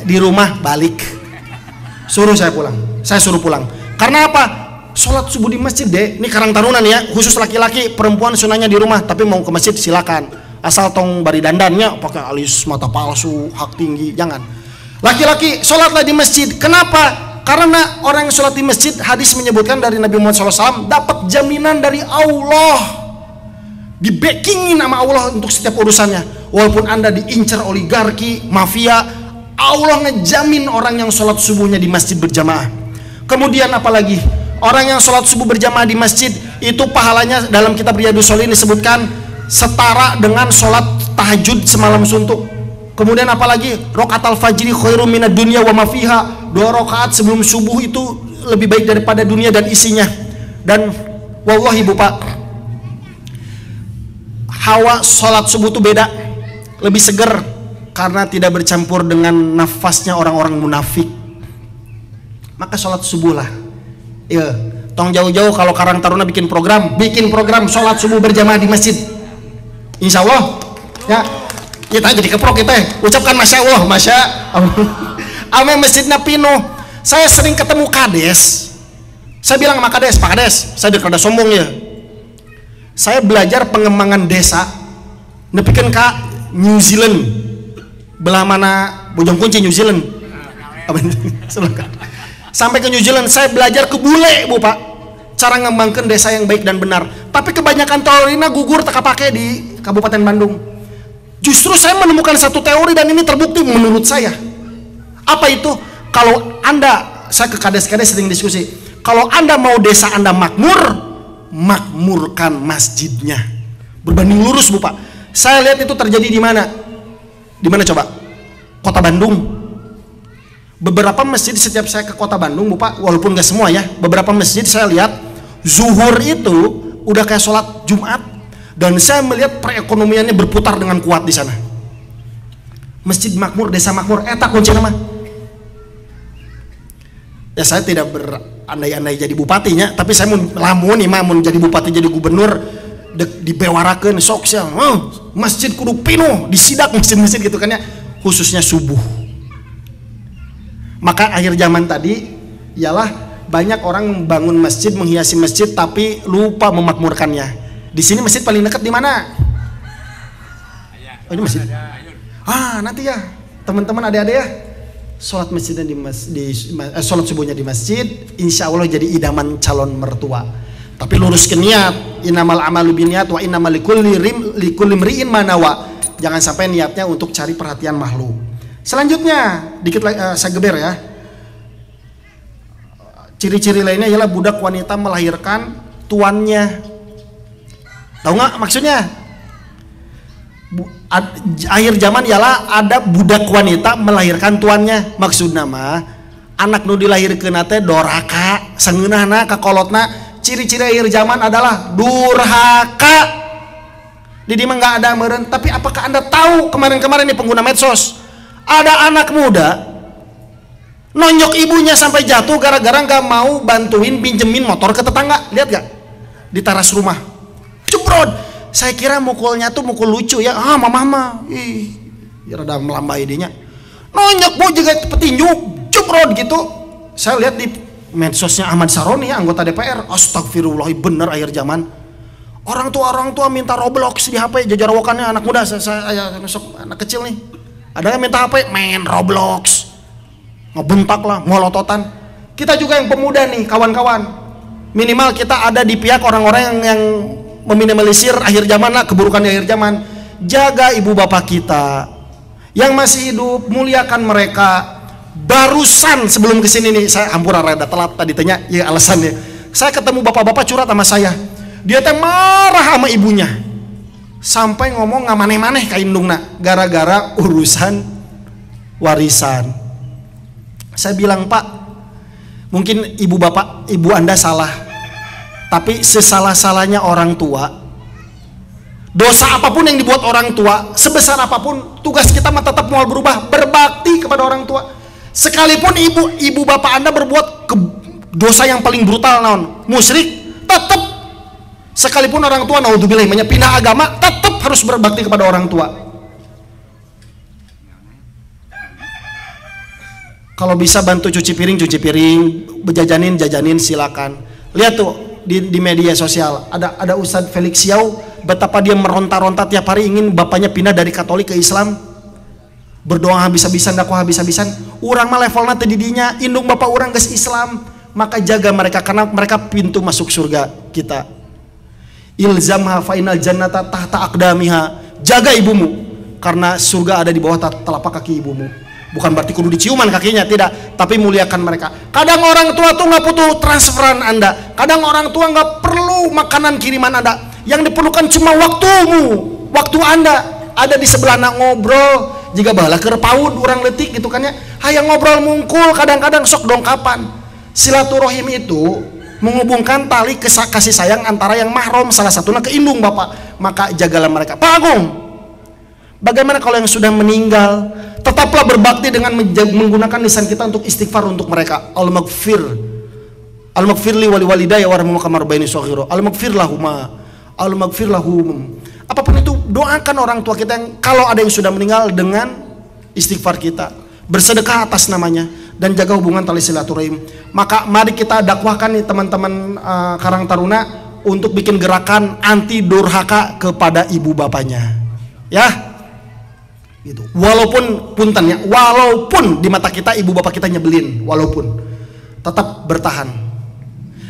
Di rumah, balik. Suruh saya pulang. Saya suruh pulang. Karena apa? Sholat subuh di masjid deh. Ini Karang Tarunan ya, khusus laki-laki, perempuan sunahnya di rumah, tapi mau ke masjid silakan. Asal tong bari dandannya pakai alis mata palsu, hak tinggi, jangan. Laki-laki sholatlah di masjid. Kenapa? Karena orang yang sholat di masjid, hadis menyebutkan dari Nabi Muhammad SAW, dapat jaminan dari Allah. di backingin sama Allah untuk setiap urusannya. Walaupun Anda diincar oligarki, mafia, Allah ngejamin orang yang sholat subuhnya di masjid berjamaah. Kemudian apalagi orang yang sholat subuh berjamaah di masjid itu pahalanya dalam kitab Riyadhus Shalihin disebutkan setara dengan sholat tahajud semalam suntuk. Kemudian apalagi rakaat al-fajri khairum minad dunya wa ma fiha, 2 rakaat sebelum subuh itu lebih baik daripada dunia dan isinya. Dan wallahi Bu Pak, hawa sholat subuh itu beda, lebih seger karena tidak bercampur dengan nafasnya orang-orang munafik. Maka sholat subuh lah. Iya, tong jauh-jauh kalau Karang Taruna bikin program sholat subuh berjamaah di masjid. Insya Allah ya. Kita jadi keprok kita ucapkan masya Allah, masya Allah. Ame masjidnya penuh. Saya sering ketemu kades. Saya bilang sama kades, Pak Kades, saya dekada sombong ya. Saya belajar pengembangan desa. Nepikeun ka New Zealand. Belah mana Bojong Kunci New Zealand. Sampai ke New Zealand saya belajar ke bule Bu Pak. Cara ngembangkan desa yang baik dan benar. Tapi kebanyakan teorinya gugur tak pakai di Kabupaten Bandung. Justru saya menemukan satu teori dan ini terbukti menurut saya. Apa itu? Kalau Anda, saya ke kades-kades sering diskusi, kalau Anda mau desa Anda makmur, makmurkan masjidnya. Berbanding lurus Bu Pak. Saya lihat itu terjadi di mana? Di mana coba? Kota Bandung. Beberapa masjid setiap saya ke Kota Bandung Bu Pak, walaupun gak semua ya, beberapa masjid saya lihat zuhur itu udah kayak sholat Jumat. Dan saya melihat perekonomiannya berputar dengan kuat di sana. Masjid makmur, desa makmur, eta kunci nama. Ya saya tidak berandai-andai jadi bupatinya, tapi saya mau lamun imam mau jadi bupati jadi gubernur dibewarakeun sok sia. Masjid kudu pinuh, disidak masjid-masjid gitu kan ya, khususnya subuh. Maka akhir zaman tadi ialah banyak orang membangun masjid, menghiasi masjid tapi lupa memakmurkannya. Di sini masjid paling dekat di mana? Oh ini masjid. Nanti ya teman-teman adik-adik ya, sholat masjidnya sholat subuhnya di masjid, insya Allah jadi idaman calon mertua. Tapi luruskan niat, innamal amalu binniyat wa innamal likulli imri'in ma nawa. Jangan sampai niatnya untuk cari perhatian makhluk. Selanjutnya dikit saya geber ya. Ciri-ciri lainnya ialah budak wanita melahirkan tuannya. Tahu nggak maksudnya? Akhir zaman ialah ada budak wanita melahirkan tuannya. Maksudnya mah anak nu dilahirkeun teh doraka, sangeunahna kakolotna. Ciri-ciri akhir zaman adalah durhaka. Di mah nggak ada meureun. Tapi apakah Anda tahu kemarin-kemarin nih pengguna medsos ada anak muda nonjok ibunya sampai jatuh gara-gara nggak mau bantuin pinjemin motor ke tetangga. Lihat gak? Di teras rumah. Cebrod, saya kira mukulnya tuh mukul lucu ya. Mama, ya rada melambai dinya. Nonjok Bu juga petinju, cebrod gitu. Saya lihat di medsosnya Ahmad Saroni ya, anggota DPR. Astagfirullah, bener akhir zaman. Orang tua minta Roblox di HP, jajarawakannya anak muda. Saya besok anak kecil nih. Ada yang minta HP, main Roblox. Ngebentak lah, molototan. Kita juga yang pemuda nih, kawan-kawan. Minimal kita ada di pihak orang-orang yang meminimalisir akhir zaman lah, keburukan di akhir zaman. Jaga ibu bapak kita yang masih hidup, muliakan mereka. Barusan sebelum kesini nih, saya hampura rada telat tadi tanya, ya alasannya. Saya ketemu bapak-bapak curhat sama saya. Dia teh marah sama ibunya. Sampai ngomong ngamaneh-maneh ka indungna gara-gara urusan warisan. Saya bilang, Pak, mungkin ibu bapak, ibu Anda salah. Tapi sesalah-salahnya orang tua, dosa apapun yang dibuat orang tua, sebesar apapun, tugas kita mah tetap mau berubah, berbakti kepada orang tua. Sekalipun ibu bapak Anda berbuat dosa yang paling brutal, musyrik, tetap. Sekalipun orang tua naudzubillah pindah agama, tetap harus berbakti kepada orang tua. Kalau bisa bantu cuci piring, jajanin silakan. Lihat tuh di media sosial ada Ustadz Felix Xiao, betapa dia meronta-ronta tiap hari ingin bapaknya pindah dari Katolik ke Islam. Berdoa habis-habisan, dakwah habis-habisan. Urang mah levelna teu didinya, indung bapak urang geus Islam, maka jaga mereka karena mereka pintu masuk surga kita. ilzamha fa innal jannata tahta aqdamiha. Jaga ibumu karena surga ada di bawah telapak kaki ibumu. Bukan berarti kudu diciuman kakinya, tidak, tapi muliakan mereka. Kadang orang tua tuh nggak butuh transferan Anda, kadang orang tua nggak perlu makanan kiriman Anda, yang diperlukan cuma waktumu, waktu Anda ada di sebelah anak ngobrol, jika balah keur paud urang letik gitu kan ya, hayang ngobrol mungkul, kadang-kadang sok dongkapan. Silaturahim itu menghubungkan tali kasih sayang antara yang mahram, salah satunya ke indung bapak, maka jagalah mereka. Pak Agung, bagaimana kalau yang sudah meninggal? Tetaplah berbakti dengan menggunakan lisan kita untuk istighfar untuk mereka. Al-maghfir li wali walidayya warhamhuma kama rabbayani shaghira. Al-maghfir lahuma, al-maghfir lahum. Apapun itu, doakan orang tua kita yang kalau ada yang sudah meninggal dengan istighfar kita, bersedekah atas namanya, dan jaga hubungan tali silaturahim. Maka mari kita dakwahkan nih teman-teman Karang Taruna untuk bikin gerakan anti durhaka kepada ibu bapaknya, ya. Gitu. Walaupun puntennya, walaupun di mata kita ibu bapak kita nyebelin, walaupun tetap bertahan.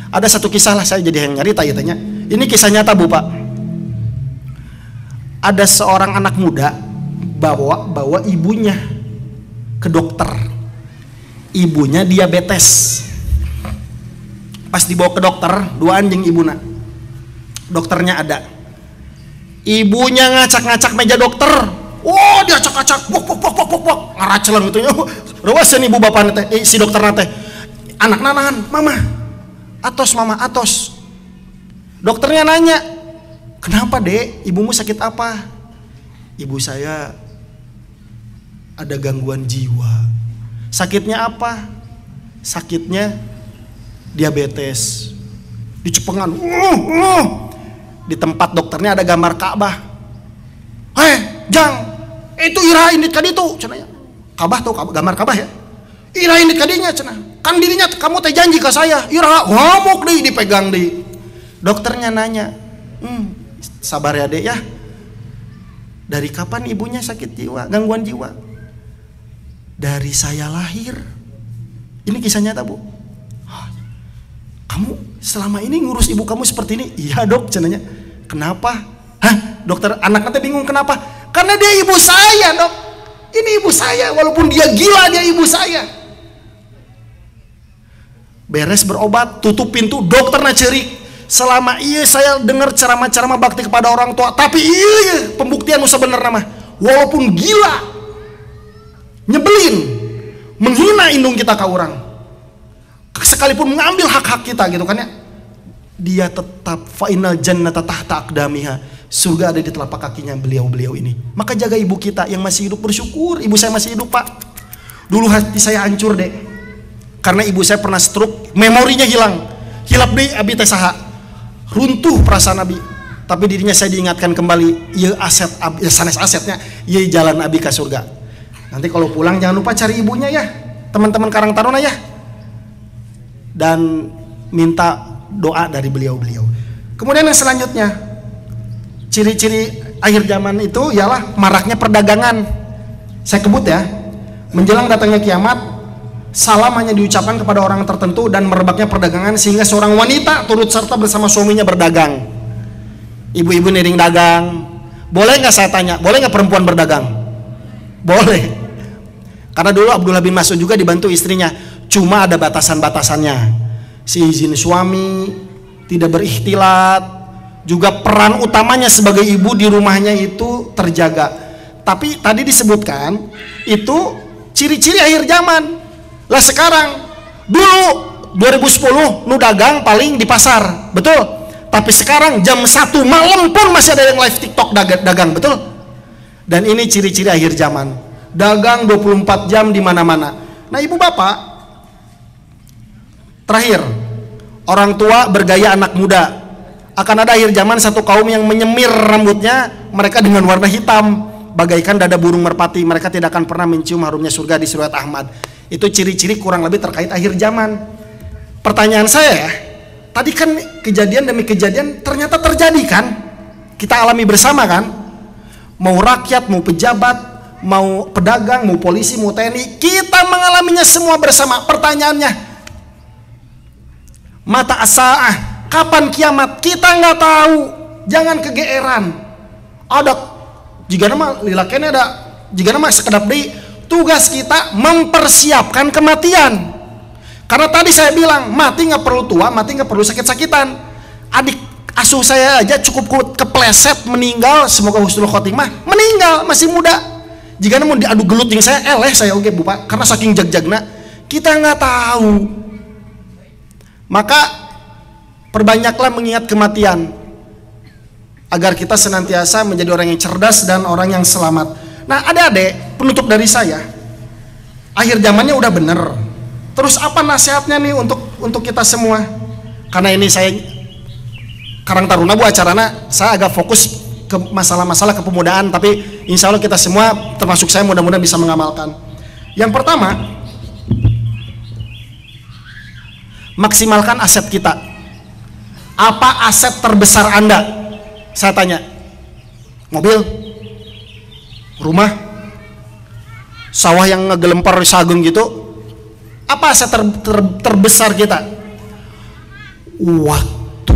Ada satu kisah lah, saya jadi yang nyari tanya. Ini kisah nyata Bu Pak. Ada seorang anak muda bawa ibunya ke dokter. Ibunya diabetes. Pas dibawa ke dokter, dua anjing ibuna. Dokternya ada. Ibunya ngacak-ngacak meja dokter. Oh, dia acak-acak, bok, ngaracelang gitu. Rawasan ibu bapak teh, si dokter teh. Anak nanahan, mama, atos. Dokternya nanya, kenapa dek, ibumu sakit apa? Ibu saya ada gangguan jiwa. Sakitnya apa? Sakitnya diabetes. Dicepengan, di tempat dokternya ada gambar Ka'bah. Jang, itu irain dit kaditu cenanya. Kabah tuh gambar Kabah ya. Irain dit kadinya cenah. Kan dirinya kamu teh janji ke saya. Ira ngamuk deui dipegang deui. Dokternya nanya, sabar ya dek ya. Dari kapan ibunya sakit jiwa, gangguan jiwa? Dari saya lahir. Ini kisah nyata Bu. Kamu selama ini ngurus ibu kamu seperti ini? Iya dok, cenanya. Kenapa? Hah? Dokter anak nanti bingung kenapa? Karena dia ibu saya dok. Ini ibu saya, walaupun dia gila dia ibu saya. Beres berobat, tutup pintu, dokternya cerik. Selama iya saya dengar ceramah-ceramah bakti kepada orang tua, tapi iya pembuktian sebenarnya mah, walaupun gila, nyebelin, menghina indung kita ke orang, sekalipun mengambil hak-hak kita gitu kan ya, dia tetap fa'inal jannata tahta aqdamiha, surga ada di telapak kakinya beliau-beliau ini. Maka jaga ibu kita yang masih hidup, bersyukur ibu saya masih hidup Pak. Dulu hati saya hancur deh, karena ibu saya pernah stroke, memorinya hilang, hilap deh abi teh saha. Runtuh perasaan abi, tapi dirinya saya diingatkan kembali, ya aset ya sanes asetnya, ya jalan abi ke surga. Nanti kalau pulang jangan lupa cari ibunya ya, teman-teman Karang Taruna ya, dan minta doa dari beliau-beliau. Kemudian yang selanjutnya, ciri-ciri akhir zaman itu ialah maraknya perdagangan. Saya kebut ya, menjelang datangnya kiamat, salam hanya diucapkan kepada orang tertentu dan merebaknya perdagangan sehingga seorang wanita turut serta bersama suaminya berdagang. Ibu-ibu niring dagang. Boleh nggak saya tanya, boleh nggak perempuan berdagang? Boleh. Karena dulu Abdullah bin Mas'ud juga dibantu istrinya, cuma ada batasan-batasannya. Si izin suami, tidak berikhtilat, juga peran utamanya sebagai ibu di rumahnya itu terjaga. Tapi tadi disebutkan itu ciri-ciri akhir zaman. Lah sekarang, dulu 2010 nu dagang paling di pasar, betul? Tapi sekarang jam 1 malam pun masih ada yang live TikTok dagang, betul? Dan ini ciri-ciri akhir zaman, dagang 24 jam di mana-mana. Nah ibu bapak, terakhir, orang tua bergaya anak muda. Akan ada akhir zaman satu kaum yang menyemir rambutnya mereka dengan warna hitam, bagaikan dada burung merpati. Mereka tidak akan pernah mencium harumnya surga di Surat Ahmad. Itu ciri-ciri kurang lebih terkait akhir zaman. Pertanyaan saya ya, tadi kan kejadian demi kejadian ternyata terjadi kan, kita alami bersama kan, mau rakyat, mau pejabat, mau pedagang, mau polisi, mau TNI, kita mengalaminya semua bersama. Pertanyaannya, mata as-saah, kapan kiamat? Kita nggak tahu. jangan kegeeran. Ada jika nama lilakene ada jika nama sekedap deui tugas kita mempersiapkan kematian. Karena tadi saya bilang mati nggak perlu tua, mati nggak perlu sakit-sakitan. Adik asuh saya aja cukup kepleset meninggal, semoga husnul khotimah, meninggal masih muda. Jika mau diadu gelut yang saya oke Bapak, karena saking jag-jagna kita nggak tahu. Maka perbanyaklah mengingat kematian agar kita senantiasa menjadi orang yang cerdas dan orang yang selamat. Nah, adik-adik, penutup dari saya, akhir zamannya udah bener. Terus apa nasihatnya nih untuk kita semua? Karena ini saya Karang Taruna Bu acarana, saya agak fokus ke masalah-masalah kepemudaan, tapi insya Allah kita semua termasuk saya mudah-mudahan bisa mengamalkan. Yang pertama, maksimalkan aset kita. Apa aset terbesar Anda? Saya tanya. Mobil, rumah, sawah yang ngegelempar sageng gitu. Apa aset terbesar kita? Waktu.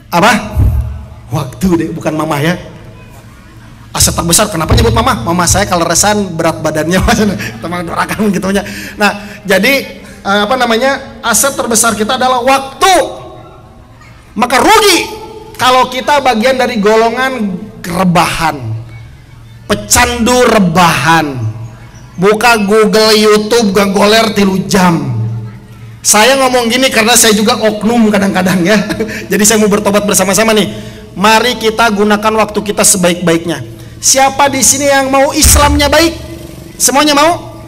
Apa? Waktu deh, bukan mama ya. Aset terbesar, kenapa nyebut mama? Mama saya kaleresan berat badannya teman dorakan gitu nya. Nah, jadi aset terbesar kita adalah waktu. Maka rugi kalau kita bagian dari golongan rebahan, pecandu rebahan. Buka Google, YouTube, gagoler 3 jam. Saya ngomong gini karena saya juga oknum kadang-kadang ya. Jadi saya mau bertobat bersama-sama nih. Mari kita gunakan waktu kita sebaik-baiknya. Siapa di sini yang mau Islamnya baik? Semuanya mau?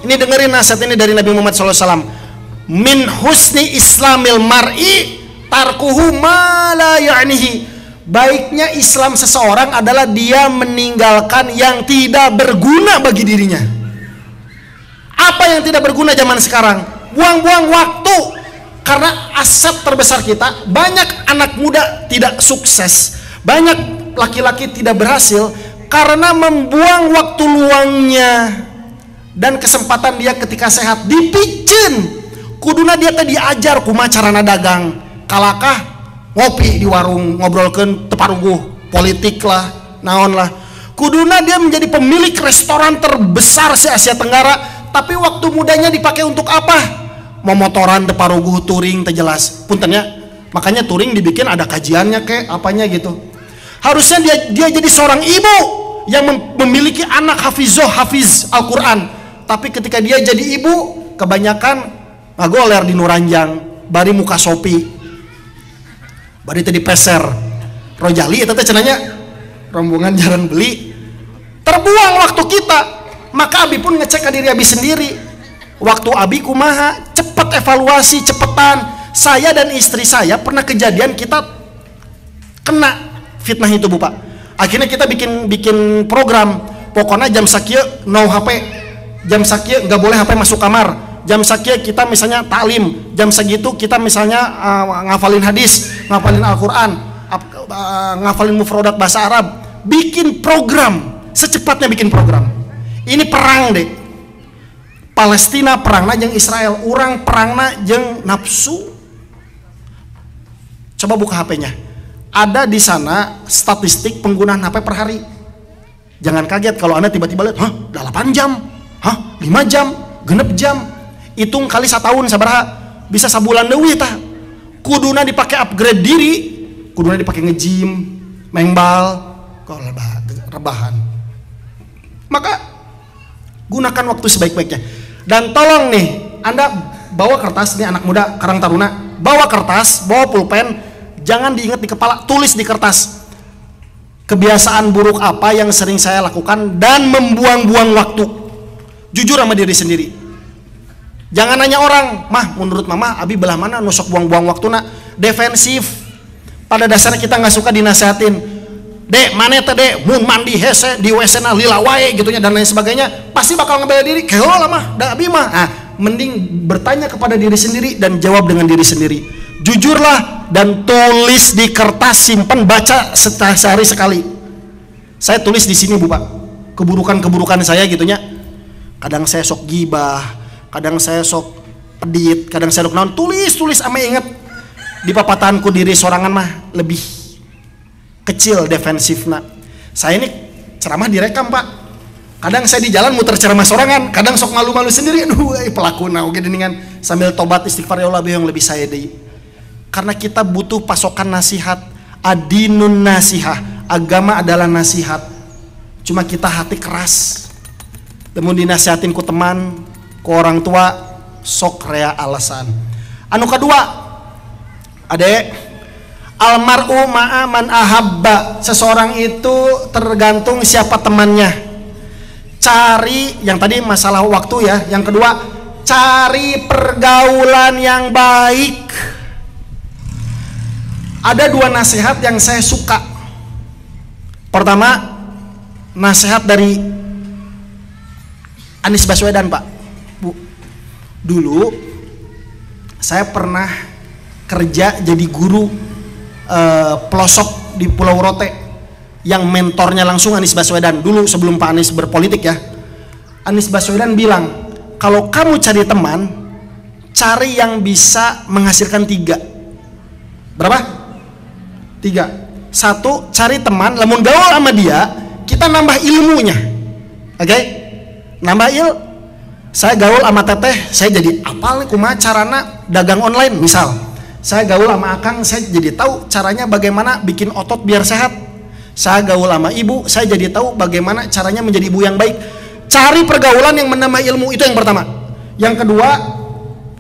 Ini dengerin nasihat ini dari Nabi Muhammad SAW. Min husni islamil mar'i tarkuhu ma la ya'nihi. Baiknya Islam seseorang adalah dia meninggalkan yang tidak berguna bagi dirinya. Apa yang tidak berguna zaman sekarang? Buang-buang waktu. Karena aset terbesar kita, banyak anak muda tidak sukses, banyak laki-laki tidak berhasil karena membuang waktu luangnya dan kesempatan dia ketika sehat dipicen. Kuduna dia tadi diajar kumaha carana dagang, kalakah ngopi di warung, ngobrolkeun teparuguh politik lah, naon lah. Kuduna dia menjadi pemilik restoran terbesar se Asia Tenggara, tapi waktu mudanya dipakai untuk apa? Memotoran teparuguh, touring terjelas. Puntennya, makanya touring dibikin ada kajiannya kayak apanya gitu. Harusnya dia jadi seorang ibu yang memiliki anak hafiz Al-Quran, tapi ketika dia jadi ibu kebanyakan ngagoler di Nuranjang, bari muka Sopi, bari tadi peser Rojali itu teh cenanya rombongan jalan beli. Terbuang waktu kita. Maka Abi pun ngecek ke diri Abi sendiri, waktu Abi kumaha, cepat evaluasi, cepetan. Saya dan istri saya pernah kejadian kita kena fitnah itu Bu Pak. Akhirnya kita bikin program, pokoknya jam sakieu no HP, jam sakieu nggak boleh HP masuk kamar, jam sakieu kita misalnya taklim, jam segitu kita misalnya ngafalin hadis, ngafalin Al-Quran, ngafalin mufrodat bahasa Arab. Bikin program, secepatnya bikin program. Ini perang deh, Palestina perangna jeung Israel, orang perangna jeung nafsu. Coba buka HP-nya, ada di sana statistik penggunaan HP per hari. Jangan kaget kalau Anda tiba-tiba lihat, 8 jam, 5 jam, 6 jam. Hitung kali 1 tahun sabaraha, bisa sabulan deui tah. Kuduna dipakai upgrade diri, kuduna dipakai nge-gym, mengbal, rebahan. Maka gunakan waktu sebaik-baiknya. Dan tolong nih, Anda bawa kertas nih, anak muda Karang Taruna, bawa kertas, bawa pulpen, jangan diingat di kepala, tulis di kertas. Kebiasaan buruk apa yang sering saya lakukan dan membuang-buang waktu. Jujur sama diri sendiri. Jangan nanya orang, mah menurut mama Abi belah mana nusok buang-buang waktu nak. Defensif. Pada dasarnya kita nggak suka dinasehatin. Dek, mana teh dek, mun mandi hese di WC na lila wae gitunya dan lain sebagainya, pasti bakal ngebela diri. Keo lah mah, da Abi mah. Mending bertanya kepada diri sendiri dan jawab dengan diri sendiri. Jujurlah dan tulis di kertas, simpan, baca sehari sekali. Saya tulis di sini Bu Pak, keburukan-keburukan saya gitunya. Kadang saya sok gibah, kadang saya sok pedit, kadang saya sok naon, tulis ame inget. Di papatanku diri sorangan mah lebih kecil defensifna. Saya ini ceramah direkam Pak. Kadang saya di jalan muter ceramah sorangan, kadang sok malu-malu sendiri. Aduh, pelaku oge dengan sambil tobat istighfar ya Allah yang lebih saya deui. Karena kita butuh pasokan nasihat. Adinun nasihah, agama adalah nasihat. Cuma kita hati keras. Temu dinasihatin ku teman, ku orang tua, sok rea alasan. Anu kedua, adek, almar'u ma'a man ahabba. Seseorang itu tergantung siapa temannya. Cari, yang tadi masalah waktu ya. Yang kedua, cari pergaulan yang baik. Ada dua nasihat yang saya suka. Pertama, nasihat dari Anies Baswedan Pak. Bu, dulu saya pernah kerja jadi guru pelosok di Pulau Rote, yang mentornya langsung Anies Baswedan dulu sebelum Pak Anies berpolitik ya. Anies Baswedan bilang, kalau kamu cari teman, cari yang bisa menghasilkan 3. Berapa? 3. 1, cari teman, lamun gaul sama dia, kita nambah ilmunya. Oke? Nambah saya gaul sama teteh, saya jadi apal nih kumaha carana dagang online misal. Saya gaul sama akang, saya jadi tahu caranya bagaimana bikin otot biar sehat. Saya gaul sama ibu, saya jadi tahu bagaimana caranya menjadi ibu yang baik. Cari pergaulan yang menambah ilmu, itu yang pertama. Yang kedua,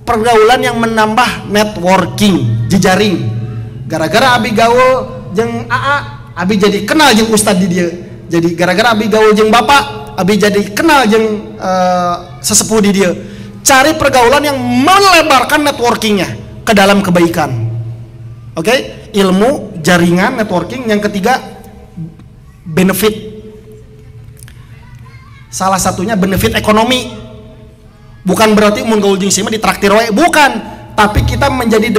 pergaulan yang menambah networking, jejaring. Gara-gara abi gaul jeung AA, abi jadi kenal jeung ustad di dia. Jadi gara-gara abi gaul jeung bapak, abi jadi kenal jeung sesepuh di dia. Cari pergaulan yang melebarkan networkingnya ke dalam kebaikan. Oke? Ilmu, jaringan, networking. Yang ketiga, benefit. Salah satunya benefit ekonomi. Bukan berarti mun gaul jeung si mah ditraktir wae, bukan. Tapi kita menjadi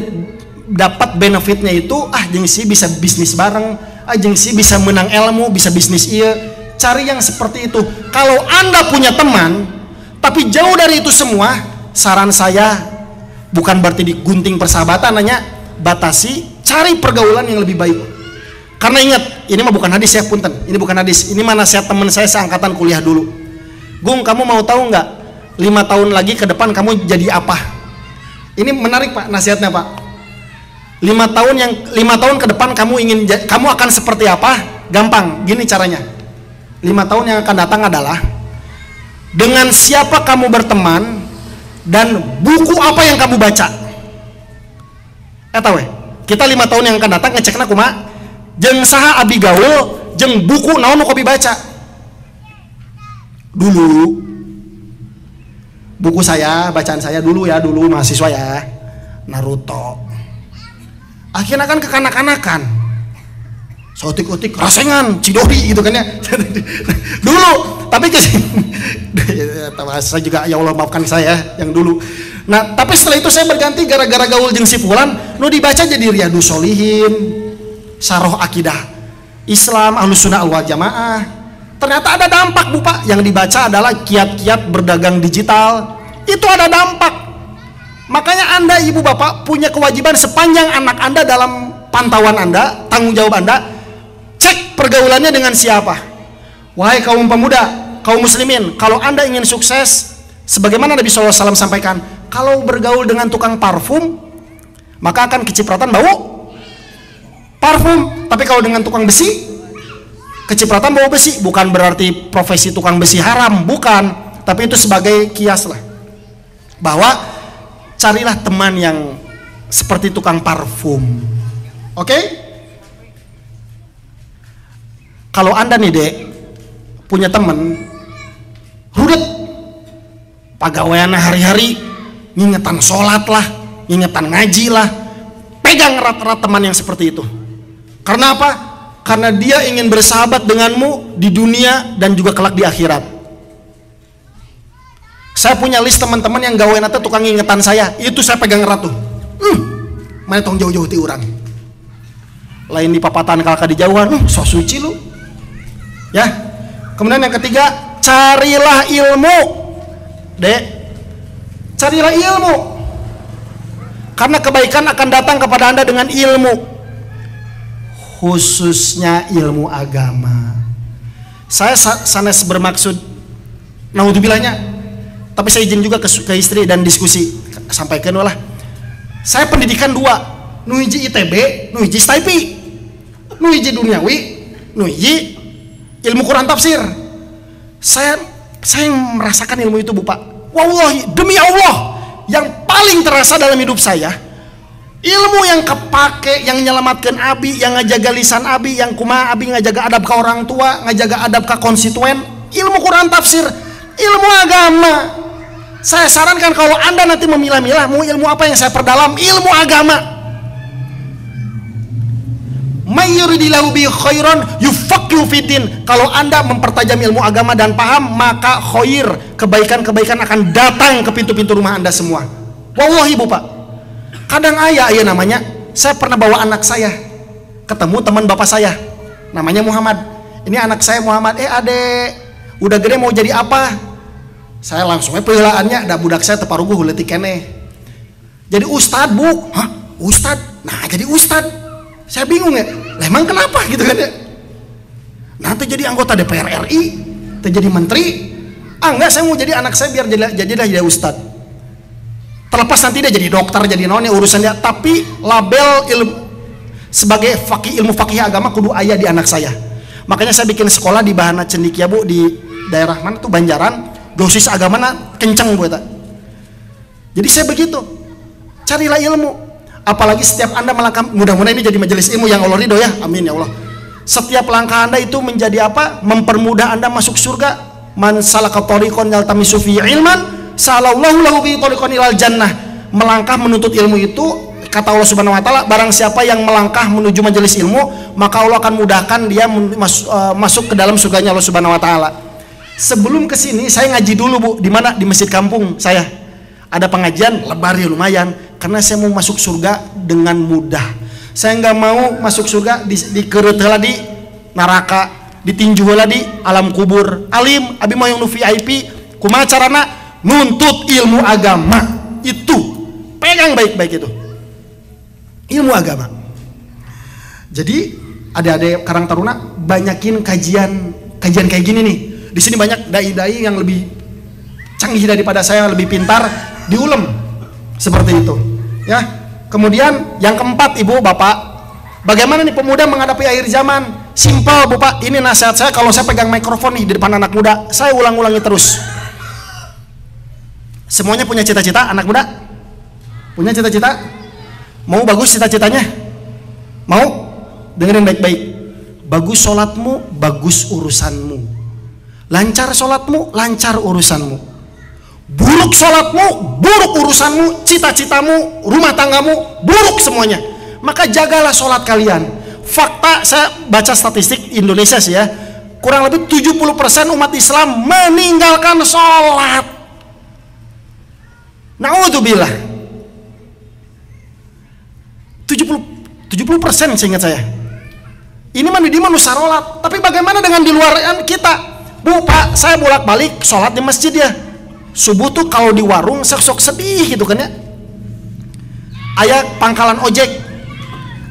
dapat benefitnya itu, jeung si bisa bisnis bareng, jeung si bisa menang ilmu, bisa bisnis iya. Cari yang seperti itu. Kalau Anda punya teman tapi jauh dari itu semua, saran saya bukan berarti digunting persahabatan, hanya batasi, cari pergaulan yang lebih baik. Karena ingat, ini mah bukan hadis ya, punten. Ini bukan hadis. Ini mana nasihat teman saya seangkatan kuliah dulu. Gung, kamu mau tahu nggak? 5 tahun lagi ke depan kamu jadi apa? Ini menarik Pak nasihatnya Pak. 5 tahun ke depan kamu akan seperti apa? Gampang, gini caranya. 5 tahun yang akan datang adalah dengan siapa kamu berteman dan buku apa yang kamu baca. Eta we, kita 5 tahun yang akan datang ngecekna kumaha? Jeung saha abi gaul, jeung buku naon nu kopi baca. Dulu buku saya, bacaan saya dulu mahasiswa ya, Naruto. Akhirnya kan kekanak-kanakan, sotik-otik, rasengan, Chidori gitu kan ya. Dulu, tapi saya juga, ya Allah maafkan saya yang dulu. Nah, tapi setelah itu saya berganti gara-gara gaul jeung si fulan, nu dibaca jadi Riyadus Sholihin, Syarah Akidah Islam, Ahlus Sunnah Wal Jamaah. Ternyata ada dampak Bu Pak, yang dibaca adalah kiat-kiat berdagang digital. Itu ada dampak. Makanya Anda ibu bapak punya kewajiban sepanjang anak Anda dalam pantauan Anda, tanggung jawab Anda, cek pergaulannya dengan siapa. Wahai kaum pemuda, kaum muslimin, kalau Anda ingin sukses, sebagaimana Nabi SAW sampaikan, kalau bergaul dengan tukang parfum, maka akan kecipratan bau parfum. Tapi kalau dengan tukang besi, kecipratan bau besi. Bukan berarti profesi tukang besi haram, bukan. Tapi itu sebagai kias lah, bahwa carilah teman yang seperti tukang parfum. Oke? Kalau Anda nih Dek punya teman rudet pagaweana hari-hari, ngingetan sholat lah, ngingetan ngaji lah, pegang erat-erat teman yang seperti itu. Karena apa? Karena dia ingin bersahabat denganmu di dunia dan juga kelak di akhirat. Saya punya list teman-teman yang gawe nate tukang ngingetan saya, itu saya pegang erat tuh. Mana tong jauh-jauh ti urang. Lain di papatan kalka di jauhan, sok suci lu. Ya. Kemudian yang ketiga, carilah ilmu. Dek. Carilah ilmu. Karena kebaikan akan datang kepada Anda dengan ilmu. khususnya ilmu agama. Saya sanes bermaksud naudzubilahnya, tapi saya izin juga ke istri dan diskusi sampaikan lah. Saya pendidikan 2, nu hiji ITB, nu hiji STIPI, nu hiji duniawi, nu hiji ilmu Quran tafsir. Saya merasakan ilmu itu, Bu Pak. Wallahi, demi Allah, yang paling terasa dalam hidup saya, ilmu yang kepake, yang menyelamatkan abi, yang ngajaga lisan abi, yang kumaha abi ngajaga adab ke orang tua, ngajaga adab ke konstituen, ilmu Quran tafsir, ilmu agama. Saya sarankan kalau Anda nanti memilah-milah mau ilmu apa yang saya perdalam, ilmu agama. Mayyuridillahu bi khairan yufaqihu fiddin. Kalau Anda mempertajam ilmu agama dan paham, maka khair, kebaikan-kebaikan akan datang ke pintu-pintu rumah Anda semua. Wallahi Bu Pak. Kadang ayah namanya, saya pernah bawa anak saya ketemu teman bapak saya, namanya Muhammad. Ini anak saya Muhammad, adek, udah gede mau jadi apa? Saya langsungnya pelaannya, dah budak saya teparuguh leutik keneh. Jadi ustad, Bu. Hah? Ustad? Nah, jadi ustad. Saya bingung ya, emang kenapa gitu kan ya? Nanti jadi anggota DPR RI, jadi menteri. Enggak, saya mau jadi anak saya biar jadi ustad. Terlepas nanti dia jadi dokter, jadi naon ya urusan dia, tapi label ilmu sebagai ilmu fakih agama kudu aya di anak saya. Makanya saya bikin sekolah di Bahana Cendikia, Bu, di daerah mana tuh Banjaran, dosis agamana kenceng Bu eta. Jadi saya begitu. Carilah ilmu. Apalagi setiap Anda melangkah, mudah-mudahan ini jadi majelis ilmu yang Allah ridho ya, amin ya Allah. Setiap langkah Anda itu menjadi apa? Mempermudah Anda masuk surga. Man salaka thariqan yaltamisu fihi ilman, salallahu lahu bi thariqan ilal jannah. Melangkah menuntut ilmu itu, kata Allah Subhanahu wa taala, barang siapa yang melangkah menuju majelis ilmu, maka Allah akan mudahkan dia masuk ke dalam surganya Allah Subhanahu wa taala. Sebelum ke sini saya ngaji dulu, Bu, di mana? Di masjid kampung saya. Ada pengajian lebar ya lumayan, karena saya mau masuk surga dengan mudah. Saya nggak mau masuk surga di kerut heula di neraka, ditinju heula di alam kubur. Alim abi mau yang nu VIP, kumaha carana nuntut ilmu agama itu. Pegang baik-baik itu. Ilmu agama. Jadi adik-adik Karang Taruna banyakin kajian kayak gini nih. Di sini banyak dai-dai yang lebih canggih daripada saya, lebih pintar, diulem seperti itu ya. Kemudian yang keempat, Ibu Bapak, bagaimana nih pemuda menghadapi akhir zaman? Simpel Bu Pak, ini nasihat saya kalau saya pegang mikrofon nih di depan anak muda, saya ulang-ulangi terus. Semuanya punya cita-cita, anak muda punya cita-cita, mau bagus cita-citanya, mau dengerin baik-baik, bagus sholatmu, bagus urusanmu, lancar sholatmu, lancar urusanmu. Buruk sholatmu, buruk urusanmu, cita-citamu, rumah tanggamu, buruk semuanya. Maka jagalah sholat kalian. Fakta, saya baca statistik Indonesia sih ya, kurang lebih 70% umat Islam meninggalkan sholat. Na'udzubillah. 70% seingat saya. Ini mah di mana sholat. Tapi bagaimana dengan di luar kita? Bu Pak, saya bolak-balik sholat di masjid ya. Subuh tuh kalau di warung sok sedih gitu kan ya. Aya pangkalan ojek,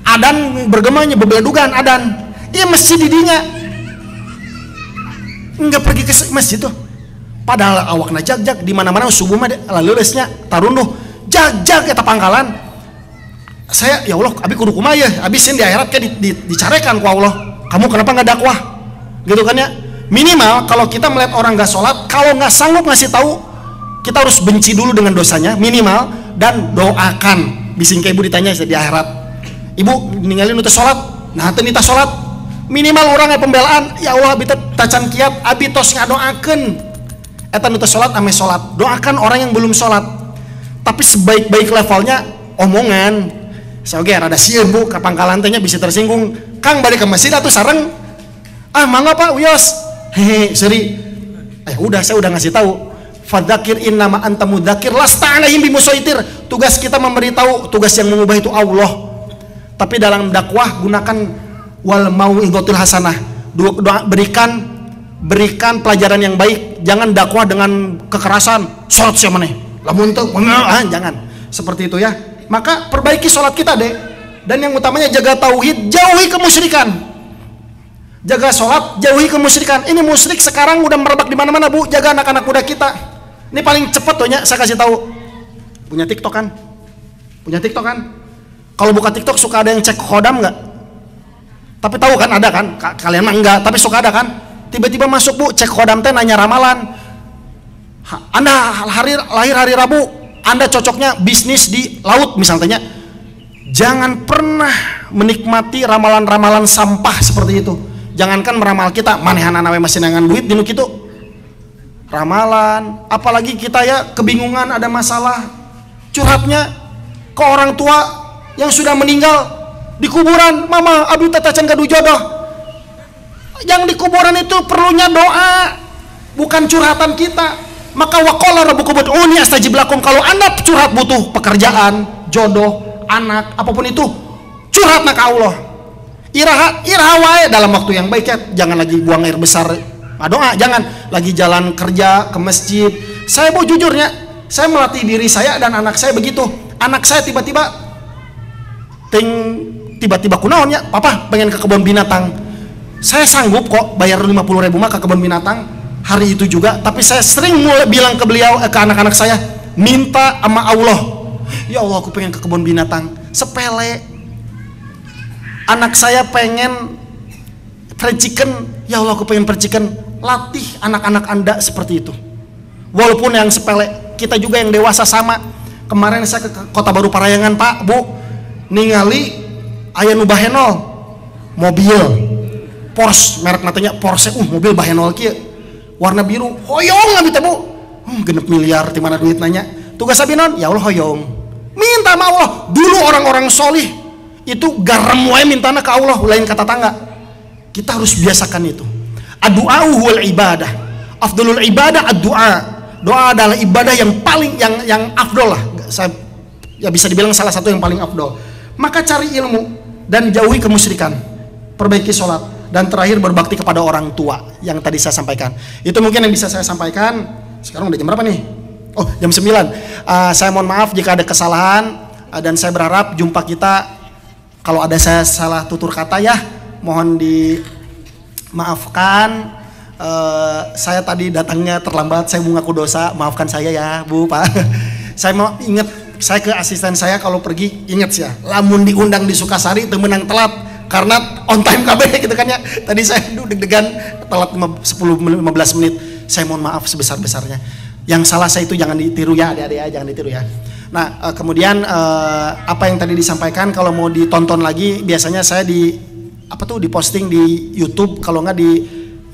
adan bergemanya bebeledugan adan. Iya masjid didinya. Enggak pergi ke masjid tuh. Padahal awakna jag-jag di mana-mana subuh mah leuleusnya tarunduh jag-jag eta pangkalan. Saya ya Allah, abi kudu kumaha ya? Abi sin di akhirat kayak dicarekan ku Allah. Kamu kenapa enggak dakwah? Gitu kan ya. Minimal kalau kita melihat orang enggak sholat, kalau enggak sanggup ngasih tahu, kita harus benci dulu dengan dosanya minimal, dan doakan. Bising kayak Ibu ditanya di akhirat, Ibu ninggalin udah sholat, nah itu nita sholat, minimal orang yang pembelaan, ya Allah abi tacan kiat, abi tos ngadoaken eta nuta sholat ame sholat, doakan orang yang belum sholat. Tapi sebaik-baik levelnya omongan, saya oke rada sieun Bu, ka pangkalan teh nya bisa tersinggung, Kang balik ke masjid atuh sareng, mangga Pak wios, hehe seri, udah saya udah ngasih tahu. Fadzakir innama anta mudzakir lasta alaihim bimusaitir. Tugas kita memberitahu, tugas yang mengubah itu Allah. Tapi dalam dakwah gunakan wal mau'izatul hasanah. Berikan pelajaran yang baik. Jangan dakwah dengan kekerasan. Salat siapa nih? Lamun teu jangan. Seperti itu ya. Maka perbaiki salat kita, Dek. Dan yang utamanya jaga tauhid, jauhi kemusyrikan. Jaga sholat, jauhi kemusyrikan. Ini musyrik sekarang udah merebak di mana-mana, Bu. Jaga anak-anak muda kita. Ini paling cepet tuh saya kasih tahu. Punya TikTok kan? Punya TikTok kan? Kalau buka TikTok suka ada yang cek khodam nggak? Tapi tahu kan ada kan? Kalian mah enggak, tapi suka ada kan? Tiba-tiba masuk, Bu, cek khodam teh nanya ramalan. Anda lahir hari Rabu, Anda cocoknya bisnis di laut misalnya. Jangan pernah menikmati ramalan-ramalan sampah seperti itu. Jangankan meramal kita, manehan anawe masih nangan duit dinu kitu. Ramalan, apalagi kita ya kebingungan ada masalah, curhatnya ke orang tua yang sudah meninggal di kuburan. Mama, aduh tatacan kadu jodoh. Yang di kuburan itu perlunya doa, bukan curhatan kita. Maka waqala rabbukum ud'uni astajib lakum. Kalau Anda curhat butuh pekerjaan, jodoh, anak, apapun itu, curhat ke Allah. Iraha wae dalam waktu yang baik ya. Jangan lagi buang air besar doa, jangan lagi jalan kerja ke masjid. Saya mau jujurnya, saya melatih diri saya dan anak saya begitu. Anak saya tiba-tiba kunaon ya, papa pengen ke kebun binatang. Saya sanggup kok bayar 50.000 mah ke kebun binatang hari itu juga. Tapi saya sering mulai bilang ke beliau, ke anak-anak saya, minta sama Allah, ya Allah aku pengen ke kebun binatang. Sepele. Anak saya pengen fried chicken, ya Allah aku pengen fried chicken. Latih anak-anak Anda seperti itu. Walaupun yang sepele, kita juga yang dewasa sama. Kemarin saya ke Kota Baru Parayangan, Pak, Bu, ningali aya nu bahenol mobil Porsche, merek natanya Porsche, mobil bahenol kieu warna biru, hoyong abi teh, Bu. Genep miliar di mana duit nanya. Tugas sabinon, ya Allah hoyong. Minta sama Allah. Dulu orang-orang solih itu garam wae mintana ke Allah, lain kata tangga. Kita harus biasakan itu. Ad-du'a'u huwal ibadah. Afdalul ibadah ad-du'a. Doa adalah ibadah yang paling yang afdol lah. Ya bisa dibilang salah satu yang paling afdol. Maka cari ilmu dan jauhi kemusyrikan. Perbaiki sholat dan terakhir berbakti kepada orang tua yang tadi saya sampaikan. Itu mungkin yang bisa saya sampaikan. Sekarang udah jam berapa nih? Oh, jam 9. Saya mohon maaf jika ada kesalahan dan saya berharap jumpa kita. Kalau ada saya salah tutur kata ya, mohon dimaafkan. Saya tadi datangnya terlambat, saya mengaku dosa, maafkan saya ya Bu, Pak. Saya mau ingat, saya ke asisten saya kalau pergi, ingat sih ya, lamun diundang di Sukasari teu meunang telat karena on time KB gitu kan ya. Tadi saya deg-degan telat 10-15 menit. Saya mohon maaf sebesar-besarnya. Yang salah saya itu jangan ditiru ya, adik-adik ya, jangan ditiru ya. Nah, kemudian apa yang tadi disampaikan kalau mau ditonton lagi, biasanya saya diposting di YouTube, kalau nggak di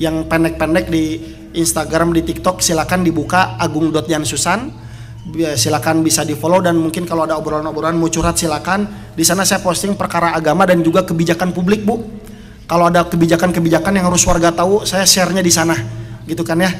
yang pendek-pendek di Instagram, di TikTok, silakan dibuka agung.jansusan. Silakan bisa di-follow dan mungkin kalau ada obrolan-obrolan mau curhat silakan. Di sana saya posting perkara agama dan juga kebijakan publik, Bu. Kalau ada kebijakan-kebijakan yang harus warga tahu, saya share-nya di sana. Gitu kan ya.